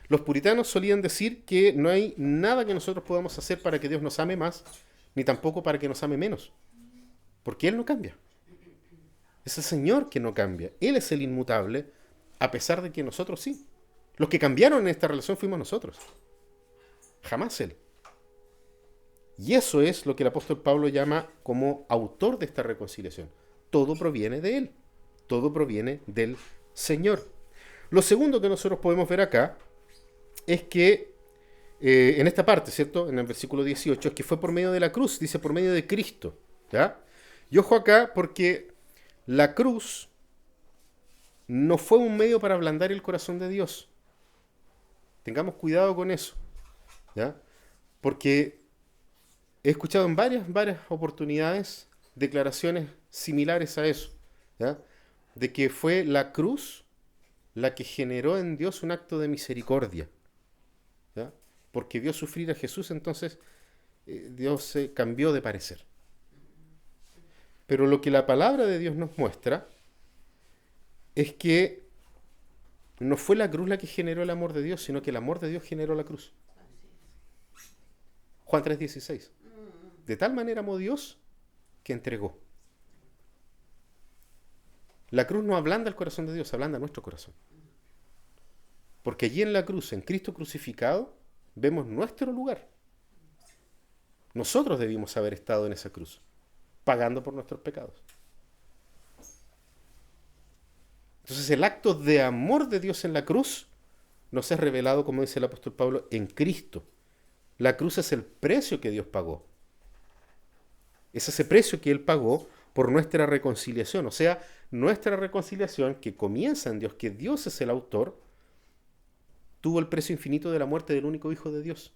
Speaker 1: Los puritanos solían decir que no hay nada que nosotros podamos hacer para que Dios nos ame más, ni tampoco para que nos ame menos, porque Él no cambia. Es el Señor que no cambia. Él es el inmutable, a pesar de que nosotros sí. Los que cambiaron en esta relación fuimos nosotros, jamás Él. Y eso es lo que el apóstol Pablo llama como autor de esta reconciliación. Todo proviene de Él. Todo proviene del Señor. Lo segundo que nosotros podemos ver acá es que en esta parte, ¿cierto? En el versículo 18, es que fue por medio de la cruz, dice por medio de Cristo. ¿Ya? Y ojo acá porque la cruz no fue un medio para ablandar el corazón de Dios. Tengamos cuidado con eso. ¿Ya? Porque he escuchado en varias oportunidades declaraciones similares a eso, ¿ya? De que fue la cruz la que generó en Dios un acto de misericordia, ¿ya? Porque vio sufrir a Jesús, entonces Dios se cambió de parecer. Pero lo que la palabra de Dios nos muestra es que no fue la cruz la que generó el amor de Dios, sino que el amor de Dios generó la cruz. Juan 3:16. De tal manera amó Dios que entregó. La cruz no ablanda el corazón de Dios, ablanda nuestro corazón. Porque allí en la cruz, en Cristo crucificado, vemos nuestro lugar. Nosotros debimos haber estado en esa cruz, pagando por nuestros pecados. Entonces el acto de amor de Dios en la cruz nos es revelado, como dice el apóstol Pablo, en Cristo. La cruz es el precio que Dios pagó. Es ese precio que Él pagó por nuestra reconciliación. O sea, nuestra reconciliación que comienza en Dios, que Dios es el autor, tuvo el precio infinito de la muerte del único Hijo de Dios.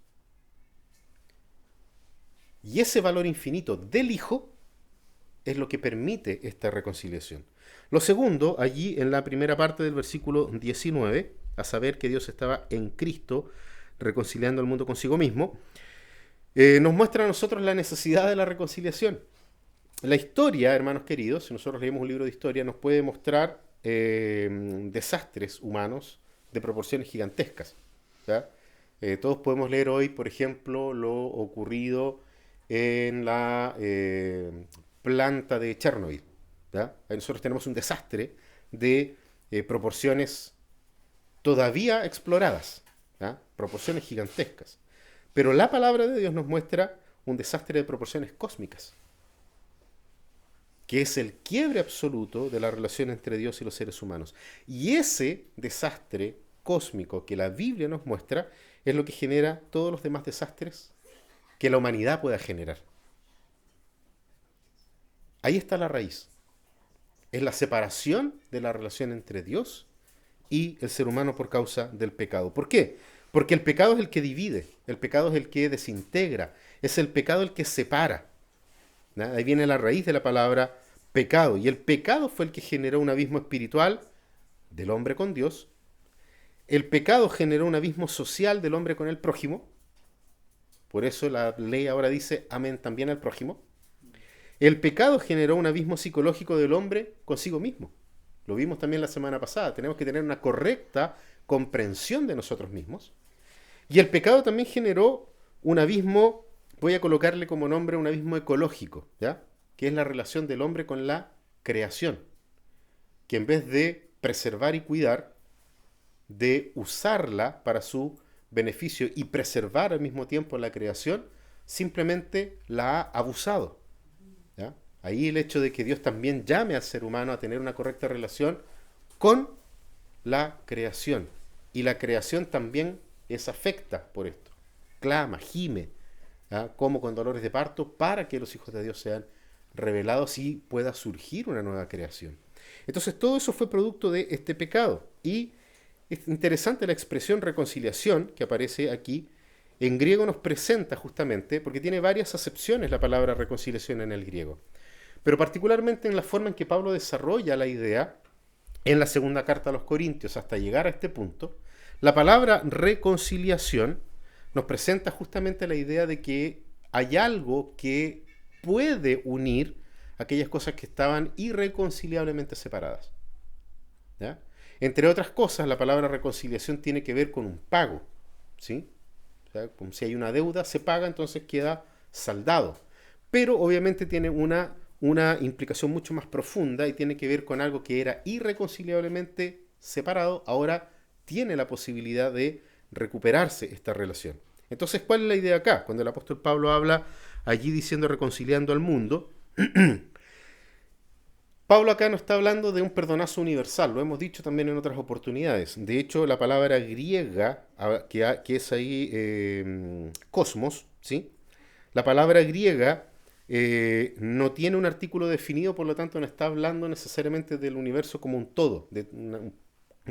Speaker 1: Y ese valor infinito del Hijo es lo que permite esta reconciliación. Lo segundo, allí en la primera parte del versículo 19, a saber que Dios estaba en Cristo reconciliando al mundo consigo mismo, nos muestra a nosotros la necesidad de la reconciliación. La historia, hermanos queridos, si nosotros leemos un libro de historia, nos puede mostrar desastres humanos de proporciones gigantescas. ¿Ya? Todos podemos leer hoy, por ejemplo, lo ocurrido en la planta de Chernobyl. ¿Ya? Ahí nosotros tenemos un desastre de proporciones todavía exploradas, ¿ya? Proporciones gigantescas. Pero la palabra de Dios nos muestra un desastre de proporciones cósmicas, que es el quiebre absoluto de la relación entre Dios y los seres humanos. Y ese desastre cósmico que la Biblia nos muestra es lo que genera todos los demás desastres que la humanidad pueda generar. Ahí está la raíz. Es la separación de la relación entre Dios y el ser humano por causa del pecado. ¿Por qué? Porque el pecado es el que divide, el pecado es el que desintegra, es el pecado el que separa. ¿No? Ahí viene la raíz de la palabra pecado. Y el pecado fue el que generó un abismo espiritual del hombre con Dios. El pecado generó un abismo social del hombre con el prójimo. Por eso la ley ahora dice amén también al prójimo. El pecado generó un abismo psicológico del hombre consigo mismo. Lo vimos también la semana pasada. Tenemos que tener una correcta comprensión de nosotros mismos. Y el pecado también generó un abismo, voy a colocarle como nombre un abismo ecológico, ¿ya? Que es la relación del hombre con la creación. Que en vez de preservar y cuidar, de usarla para su beneficio y preservar al mismo tiempo la creación, simplemente la ha abusado. ¿Ya? Ahí el hecho de que Dios también llame al ser humano a tener una correcta relación con la creación. Y la creación también es afecta por esto. Clama, gime, ¿ah? Como con dolores de parto, para que los hijos de Dios sean revelados y pueda surgir una nueva creación. Entonces todo eso fue producto de este pecado. Y es interesante la expresión reconciliación que aparece aquí. En griego nos presenta justamente, porque tiene varias acepciones la palabra reconciliación en el griego, pero particularmente en la forma en que Pablo desarrolla la idea en la segunda carta a los Corintios hasta llegar a este punto. La palabra reconciliación nos presenta justamente la idea de que hay algo que puede unir aquellas cosas que estaban irreconciliablemente separadas, ¿ya? Entre otras cosas, la palabra reconciliación tiene que ver con un pago, ¿sí? O sea, como si hay una deuda, se paga, entonces queda saldado. Pero obviamente tiene una implicación mucho más profunda y tiene que ver con algo que era irreconciliablemente separado, ahora tiene la posibilidad de recuperarse esta relación. Entonces, ¿cuál es la idea acá? Cuando el apóstol Pablo habla allí diciendo reconciliando al mundo, Pablo acá no está hablando de un perdonazo universal, lo hemos dicho también en otras oportunidades. De hecho, la palabra griega, que es ahí cosmos, ¿sí? La palabra griega no tiene un artículo definido, por lo tanto no está hablando necesariamente del universo como un todo, de un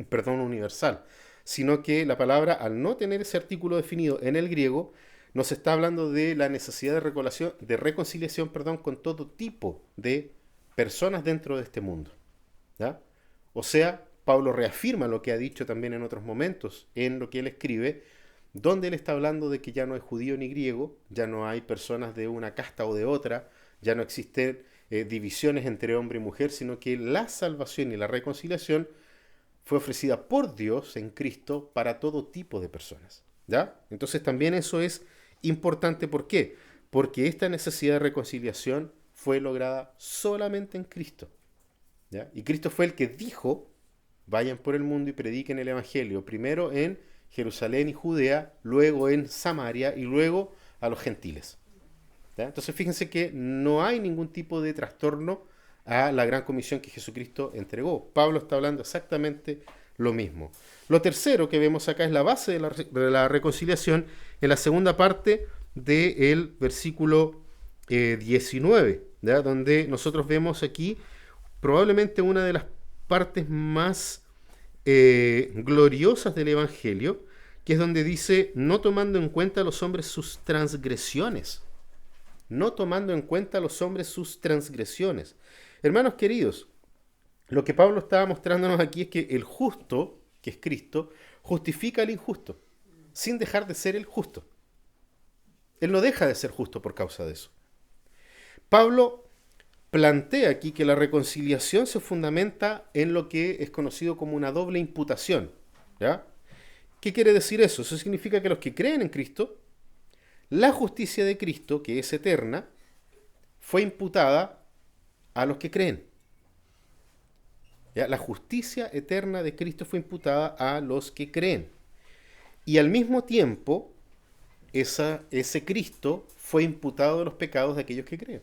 Speaker 1: perdón universal, sino que la palabra, al no tener ese artículo definido en el griego, nos está hablando de la necesidad de reconciliación, perdón, con todo tipo de personas dentro de este mundo, ¿ya? O sea, Pablo reafirma lo que ha dicho también en otros momentos, en lo que él escribe, donde él está hablando de que ya no hay judío ni griego, ya no hay personas de una casta o de otra, ya no existen divisiones entre hombre y mujer, sino que la salvación y la reconciliación fue ofrecida por Dios en Cristo para todo tipo de personas, ¿ya? Entonces también eso es importante. ¿Por qué? Porque esta necesidad de reconciliación fue lograda solamente en Cristo, ¿ya? Y Cristo fue el que dijo, vayan por el mundo y prediquen el Evangelio, primero en Jerusalén y Judea, luego en Samaria y luego a los gentiles, ¿ya? Entonces fíjense que no hay ningún tipo de trastorno a la gran comisión que Jesucristo entregó. Pablo está hablando exactamente lo mismo. Lo tercero que vemos acá es la base de la reconciliación en la segunda parte del versículo 19, ¿ya? Donde nosotros vemos aquí probablemente una de las partes más gloriosas del Evangelio, que es donde dice, no tomando en cuenta a los hombres sus transgresiones. No tomando en cuenta a los hombres sus transgresiones. Hermanos queridos, lo que Pablo estaba mostrándonos aquí es que el justo, que es Cristo, justifica al injusto, sin dejar de ser el justo. Él no deja de ser justo por causa de eso. Pablo plantea aquí que la reconciliación se fundamenta en lo que es conocido como una doble imputación, ¿ya? ¿Qué quiere decir eso? Eso significa que los que creen en Cristo, la justicia de Cristo, que es eterna, fue imputada a los que creen. ¿Ya? La justicia eterna de Cristo fue imputada a los que creen. Y al mismo tiempo, ese Cristo fue imputado a los pecados de aquellos que creen.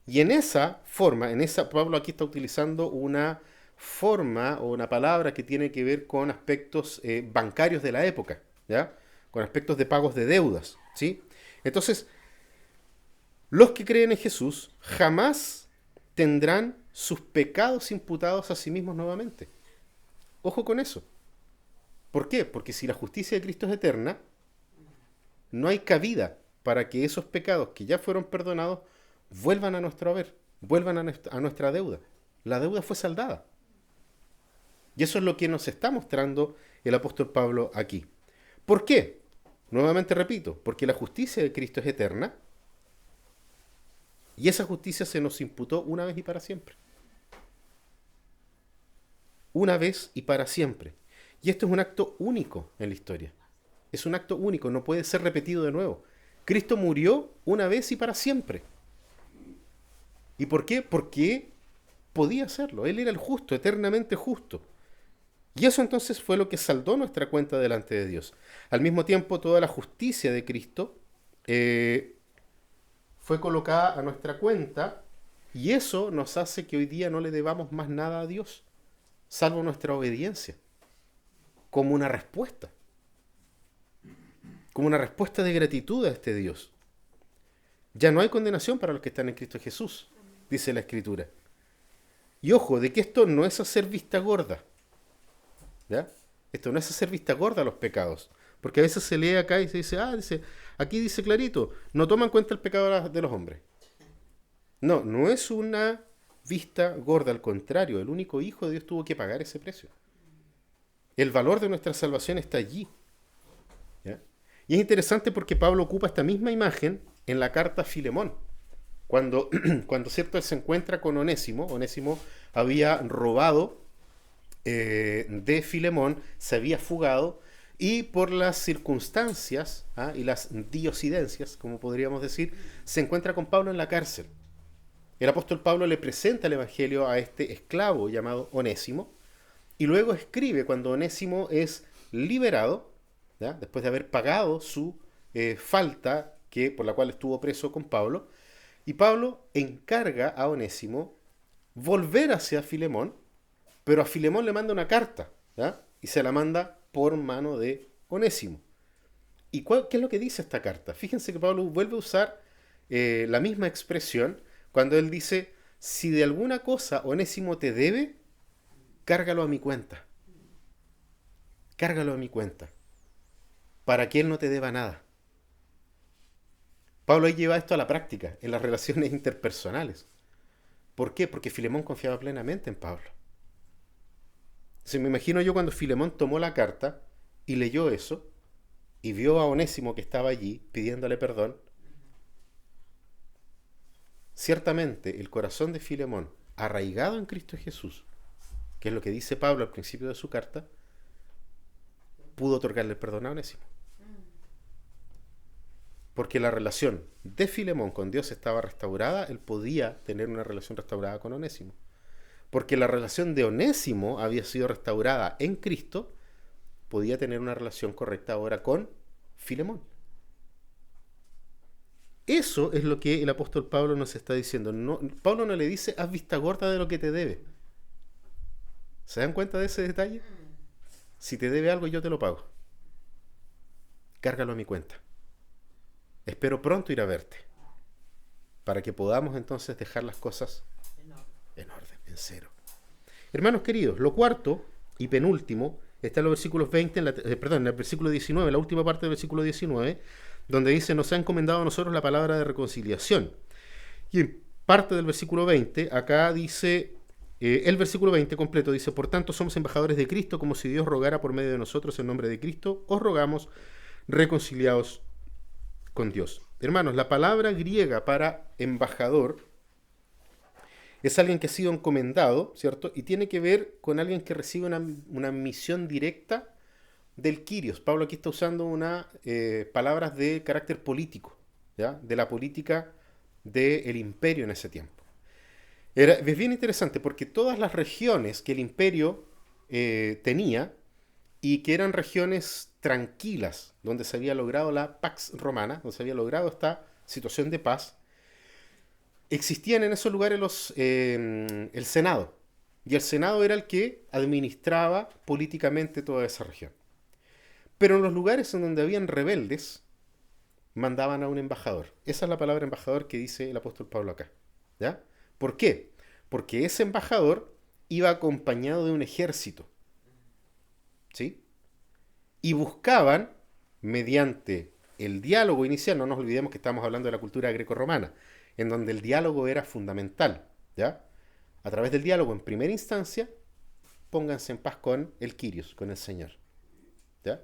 Speaker 1: Y en esa forma, Pablo aquí está utilizando una forma o una palabra que tiene que ver con aspectos bancarios de la época, ¿ya? Con aspectos de pagos de deudas, ¿sí? Entonces, los que creen en Jesús jamás tendrán sus pecados imputados a sí mismos nuevamente. Ojo con eso. ¿Por qué? Porque si la justicia de Cristo es eterna, no hay cabida para que esos pecados que ya fueron perdonados vuelvan a nuestro haber, vuelvan a nuestra deuda. La deuda fue saldada. Y eso es lo que nos está mostrando el apóstol Pablo aquí. ¿Por qué? Nuevamente repito, porque la justicia de Cristo es eterna y esa justicia se nos imputó una vez y para siempre. Una vez y para siempre. Y esto es un acto único en la historia. Es un acto único, no puede ser repetido de nuevo. Cristo murió una vez y para siempre. ¿Y por qué? Porque podía hacerlo. Él era el justo, eternamente justo. Y eso entonces fue lo que saldó nuestra cuenta delante de Dios. Al mismo tiempo, toda la justicia de Cristo fue colocada a nuestra cuenta y eso nos hace que hoy día no le debamos más nada a Dios, salvo nuestra obediencia, como una respuesta de gratitud a este Dios. Ya no hay condenación para los que están en Cristo Jesús, dice la Escritura. Y ojo, de que esto no es hacer vista gorda, ¿ya? Esto no es hacer vista gorda a los pecados, porque a veces se lee acá y se dice, aquí dice clarito, no toma en cuenta el pecado de los hombres. No, no es una vista gorda, al contrario, el único Hijo de Dios tuvo que pagar ese precio. El valor de nuestra salvación está allí, ¿ya? Y es interesante porque Pablo ocupa esta misma imagen en la carta a Filemón. Cuando cierto, él se encuentra con Onésimo. Onésimo había robado de Filemón, se había fugado, y por las circunstancias y las diosidencias, como podríamos decir, se encuentra con Pablo en la cárcel. El apóstol Pablo le presenta el evangelio a este esclavo llamado Onésimo, y luego escribe cuando Onésimo es liberado, ¿ya? Después de haber pagado su falta por la cual estuvo preso con Pablo, y Pablo encarga a Onésimo volver hacia Filemón, pero a Filemón le manda una carta, ¿ya? Y se la manda por mano de Onésimo. ¿Y qué es lo que dice esta carta? Fíjense que Pablo vuelve a usar la misma expresión cuando él dice, si de alguna cosa Onésimo te debe, cárgalo a mi cuenta. Cárgalo a mi cuenta, para que él no te deba nada. Pablo ahí lleva esto a la práctica, en las relaciones interpersonales. ¿Por qué? Porque Filemón confiaba plenamente en Pablo. Entonces me imagino yo cuando Filemón tomó la carta y leyó eso, y vio a Onésimo que estaba allí pidiéndole perdón, ciertamente el corazón de Filemón, arraigado en Cristo Jesús, que es lo que dice Pablo al principio de su carta, pudo otorgarle perdón a Onésimo. Porque la relación de Filemón con Dios estaba restaurada, él podía tener una relación restaurada con Onésimo. Porque la relación de Onésimo había sido restaurada en Cristo, podía tener una relación correcta ahora con Filemón. Eso es lo que el apóstol Pablo nos está diciendo. No, Pablo no le dice, haz vista gorda de lo que te debe. ¿Se dan cuenta de ese detalle? Si te debe algo, yo te lo pago. Cárgalo a mi cuenta. Espero pronto ir a verte, para que podamos entonces dejar las cosas en orden, en cero. Hermanos queridos, lo cuarto y penúltimo está en los versículos 20, en el versículo 19, la última parte del versículo 19, donde dice, nos ha encomendado a nosotros la palabra de reconciliación. Y en parte del versículo 20, acá dice, el versículo 20 completo dice, por tanto somos embajadores de Cristo, como si Dios rogara por medio de nosotros en nombre de Cristo, os rogamos, reconciliaos con Dios. Hermanos, la palabra griega para embajador es alguien que ha sido encomendado, ¿cierto? Y tiene que ver con alguien que recibe una misión directa del Kyrios. Pablo aquí está usando palabras de carácter político, ¿ya? De la política del imperio en ese tiempo. Es bien interesante porque todas las regiones que el imperio tenía y que eran regiones tranquilas, donde se había logrado la Pax Romana, donde se había logrado esta situación de paz, existían en esos lugares el Senado. Y el Senado era el que administraba políticamente toda esa región. Pero en los lugares en donde habían rebeldes, mandaban a un embajador. Esa es la palabra embajador que dice el apóstol Pablo acá, ¿ya? ¿Por qué? Porque ese embajador iba acompañado de un ejército, ¿sí? Y buscaban, mediante el diálogo inicial, no nos olvidemos que estamos hablando de la cultura grecorromana, en donde el diálogo era fundamental, ¿ya? A través del diálogo, en primera instancia, pónganse en paz con el Kyrios, con el Señor, ¿ya?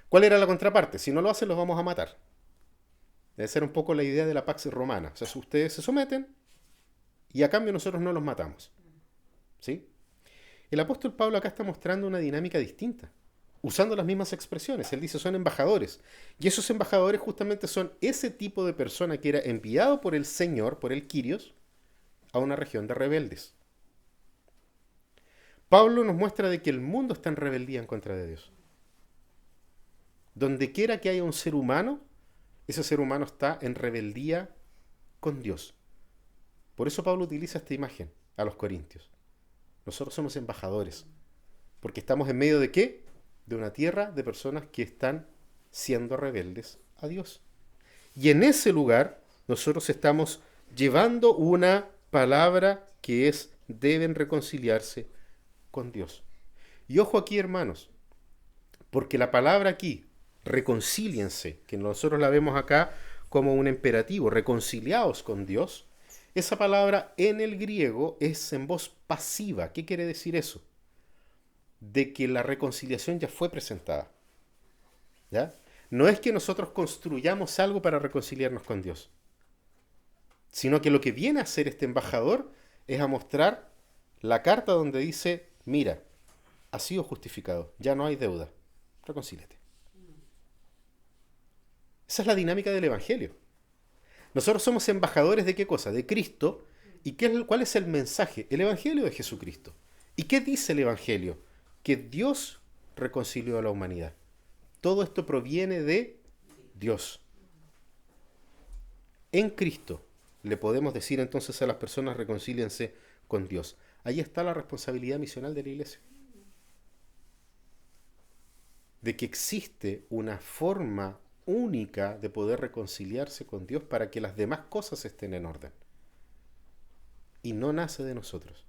Speaker 1: ¿Cuál era la contraparte? Si no lo hacen, los vamos a matar. Debe ser un poco la idea de la Pax Romana. O sea, si ustedes se someten y a cambio nosotros no los matamos, ¿sí? El apóstol Pablo acá está mostrando una dinámica distinta, usando las mismas expresiones. Él dice, son embajadores. Y esos embajadores justamente son ese tipo de persona que era enviado por el Señor, por el Kyrios, a una región de rebeldes. Pablo nos muestra de que el mundo está en rebeldía en contra de Dios. Donde quiera que haya un ser humano, ese ser humano está en rebeldía con Dios. Por eso Pablo utiliza esta imagen a los corintios. Nosotros somos embajadores, porque estamos en medio de ¿qué? De una tierra de personas que están siendo rebeldes a Dios. Y en ese lugar nosotros estamos llevando una palabra que es: deben reconciliarse con Dios. Y ojo aquí, hermanos, porque la palabra aquí, reconcíliense, que nosotros la vemos acá como un imperativo, reconciliaos con Dios, esa palabra en el griego es en voz pasiva. ¿Qué quiere decir eso? De que la reconciliación ya fue presentada. ¿Ya? No es que nosotros construyamos algo para reconciliarnos con Dios, sino que lo que viene a hacer este embajador es a mostrar la carta donde dice: mira, has sido justificado, ya no hay deuda, reconcíliate. Esa es la dinámica del Evangelio. Nosotros somos embajadores de ¿qué cosa? De Cristo. ¿Y cuál es el mensaje? El Evangelio de Jesucristo. ¿Y qué dice el Evangelio? Que Dios reconcilió a la humanidad. Todo esto proviene de Dios. En Cristo le podemos decir entonces a las personas: reconcíliense con Dios. Ahí está la responsabilidad misional de la iglesia. De que existe una forma única de poder reconciliarse con Dios para que las demás cosas estén en orden. Y no nace de nosotros,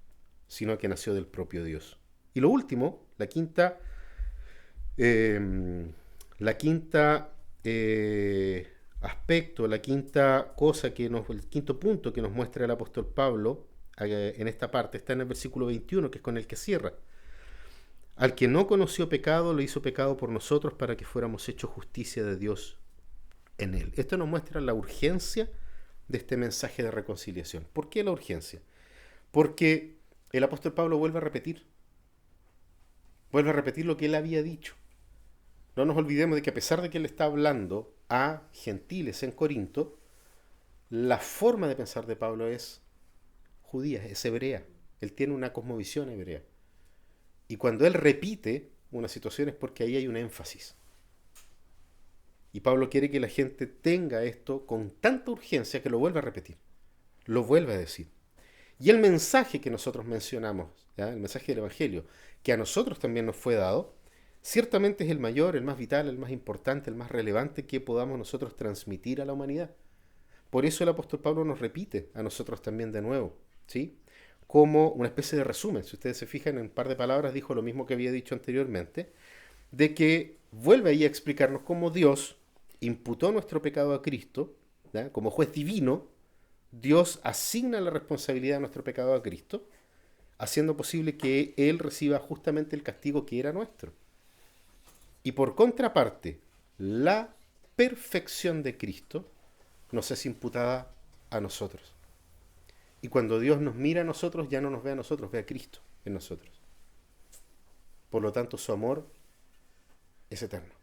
Speaker 1: sino que nació del propio Dios. Y lo último, la quinta aspecto, la quinta cosa el quinto punto que nos muestra el apóstol Pablo en esta parte, está en el versículo 21, que es con el que cierra. Al que no conoció pecado, lo hizo pecado por nosotros para que fuéramos hechos justicia de Dios en él. Esto nos muestra la urgencia de este mensaje de reconciliación. ¿Por qué la urgencia? Porque el apóstol Pablo vuelve a repetir lo que él había dicho. No nos olvidemos de que a pesar de que él está hablando a gentiles en Corinto, la forma de pensar de Pablo es judía, es hebrea. Él tiene una cosmovisión hebrea. Y cuando él repite una situación es porque ahí hay un énfasis. Y Pablo quiere que la gente tenga esto con tanta urgencia que lo vuelva a repetir, lo vuelve a decir. Y el mensaje que nosotros mencionamos, ¿ya? El mensaje del Evangelio, que a nosotros también nos fue dado, ciertamente es el mayor, el más vital, el más importante, el más relevante que podamos nosotros transmitir a la humanidad. Por eso el apóstol Pablo nos repite a nosotros también de nuevo, ¿sí? Como una especie de resumen. Si ustedes se fijan, en un par de palabras dijo lo mismo que había dicho anteriormente, de que vuelve ahí a explicarnos cómo Dios imputó nuestro pecado a Cristo, ¿ya? Como juez divino, Dios asigna la responsabilidad de nuestro pecado a Cristo, haciendo posible que Él reciba justamente el castigo que era nuestro. Y por contraparte, la perfección de Cristo nos es imputada a nosotros. Y cuando Dios nos mira a nosotros, ya no nos ve a nosotros, ve a Cristo en nosotros. Por lo tanto, su amor es eterno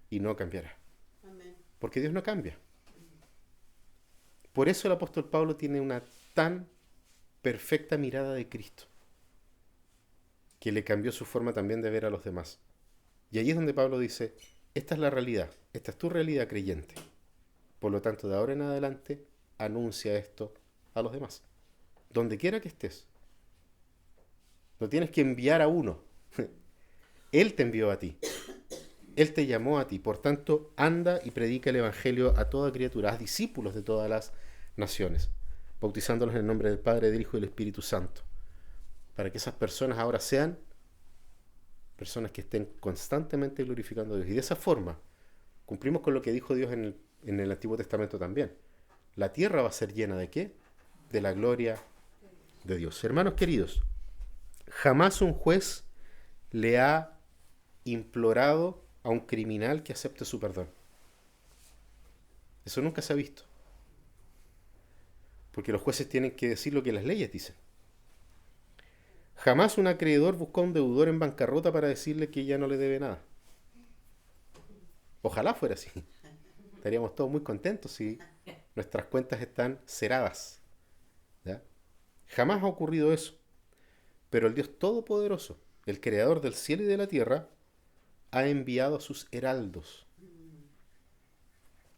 Speaker 1: y no cambiará. Porque Dios no cambia. Por eso el apóstol Pablo tiene una tan perfecta mirada de Cristo, que le cambió su forma también de ver a los demás. Y ahí es donde Pablo dice: esta es la realidad, esta es tu realidad, creyente. Por lo tanto, de ahora en adelante, anuncia esto a los demás. Donde quiera que estés. No tienes que enviar a uno. Él te envió a ti. Él te llamó a ti. Por tanto, anda y predica el Evangelio a toda criatura. Haz discípulos de todas las naciones, bautizándolos en el nombre del Padre, del Hijo y del Espíritu Santo. Para que esas personas ahora sean personas que estén constantemente glorificando a Dios. Y de esa forma, cumplimos con lo que dijo Dios en el Antiguo Testamento también. La tierra va a ser llena ¿de qué? De la gloria de Dios. Hermanos queridos, jamás un juez le ha implorado a un criminal que acepte su perdón. Eso nunca se ha visto. Porque los jueces tienen que decir lo que las leyes dicen. Jamás un acreedor buscó a un deudor en bancarrota para decirle que ya no le debe nada. Ojalá fuera así. Estaríamos todos muy contentos si nuestras cuentas están ceradas. ¿Ya? Jamás ha ocurrido eso. Pero el Dios Todopoderoso, el Creador del cielo y de la tierra, ha enviado a sus heraldos.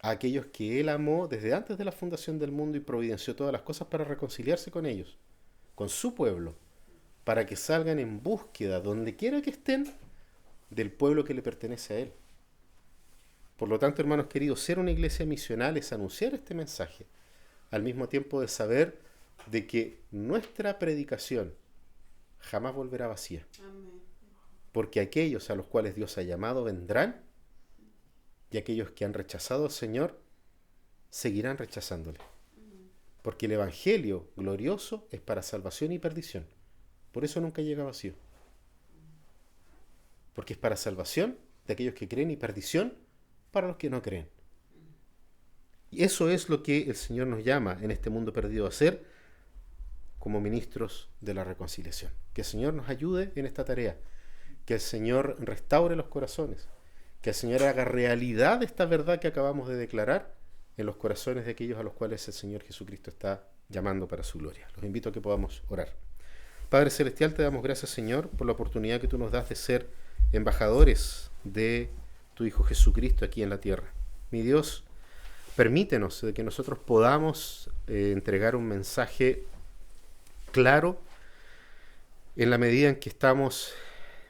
Speaker 1: a aquellos que Él amó desde antes de la fundación del mundo y providenció todas las cosas para reconciliarse con ellos, con su pueblo, para que salgan en búsqueda, donde quiera que estén, del pueblo que le pertenece a Él. Por lo tanto, hermanos queridos, ser una iglesia misional es anunciar este mensaje, al mismo tiempo de saber de que nuestra predicación jamás volverá vacía.
Speaker 2: Amén.
Speaker 1: Porque aquellos a los cuales Dios ha llamado vendrán, y aquellos que han rechazado al Señor seguirán rechazándole. Porque el Evangelio glorioso es para salvación y perdición. Por eso nunca llega vacío. Porque es para salvación de aquellos que creen y perdición para los que no creen. Y eso es lo que el Señor nos llama en este mundo perdido a hacer como ministros de la reconciliación. Que el Señor nos ayude en esta tarea. Que el Señor restaure los corazones. Que el Señor haga realidad esta verdad que acabamos de declarar en los corazones de aquellos a los cuales el Señor Jesucristo está llamando para su gloria. Los invito a que podamos orar. Padre Celestial, te damos gracias, Señor, por la oportunidad que tú nos das de ser embajadores de tu Hijo Jesucristo aquí en la tierra. Mi Dios, permítenos de que nosotros podamos entregar un mensaje claro en la medida en que estamos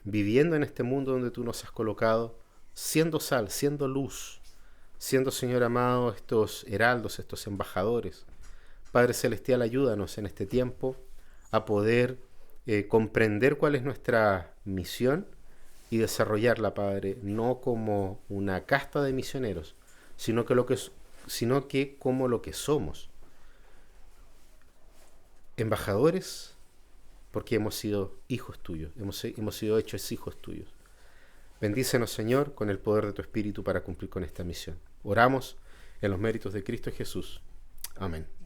Speaker 1: viviendo en este mundo donde tú nos has colocado, siendo sal, siendo luz, siendo, Señor amado, estos heraldos, estos embajadores. Padre Celestial, ayúdanos en este tiempo a poder comprender cuál es nuestra misión y desarrollarla, Padre, no como una casta de misioneros, sino que como lo que somos. Embajadores, porque hemos sido hijos tuyos, hemos sido hechos hijos tuyos. Bendícenos, Señor, con el poder de tu Espíritu para cumplir con esta misión. Oramos en los méritos de Cristo Jesús. Amén.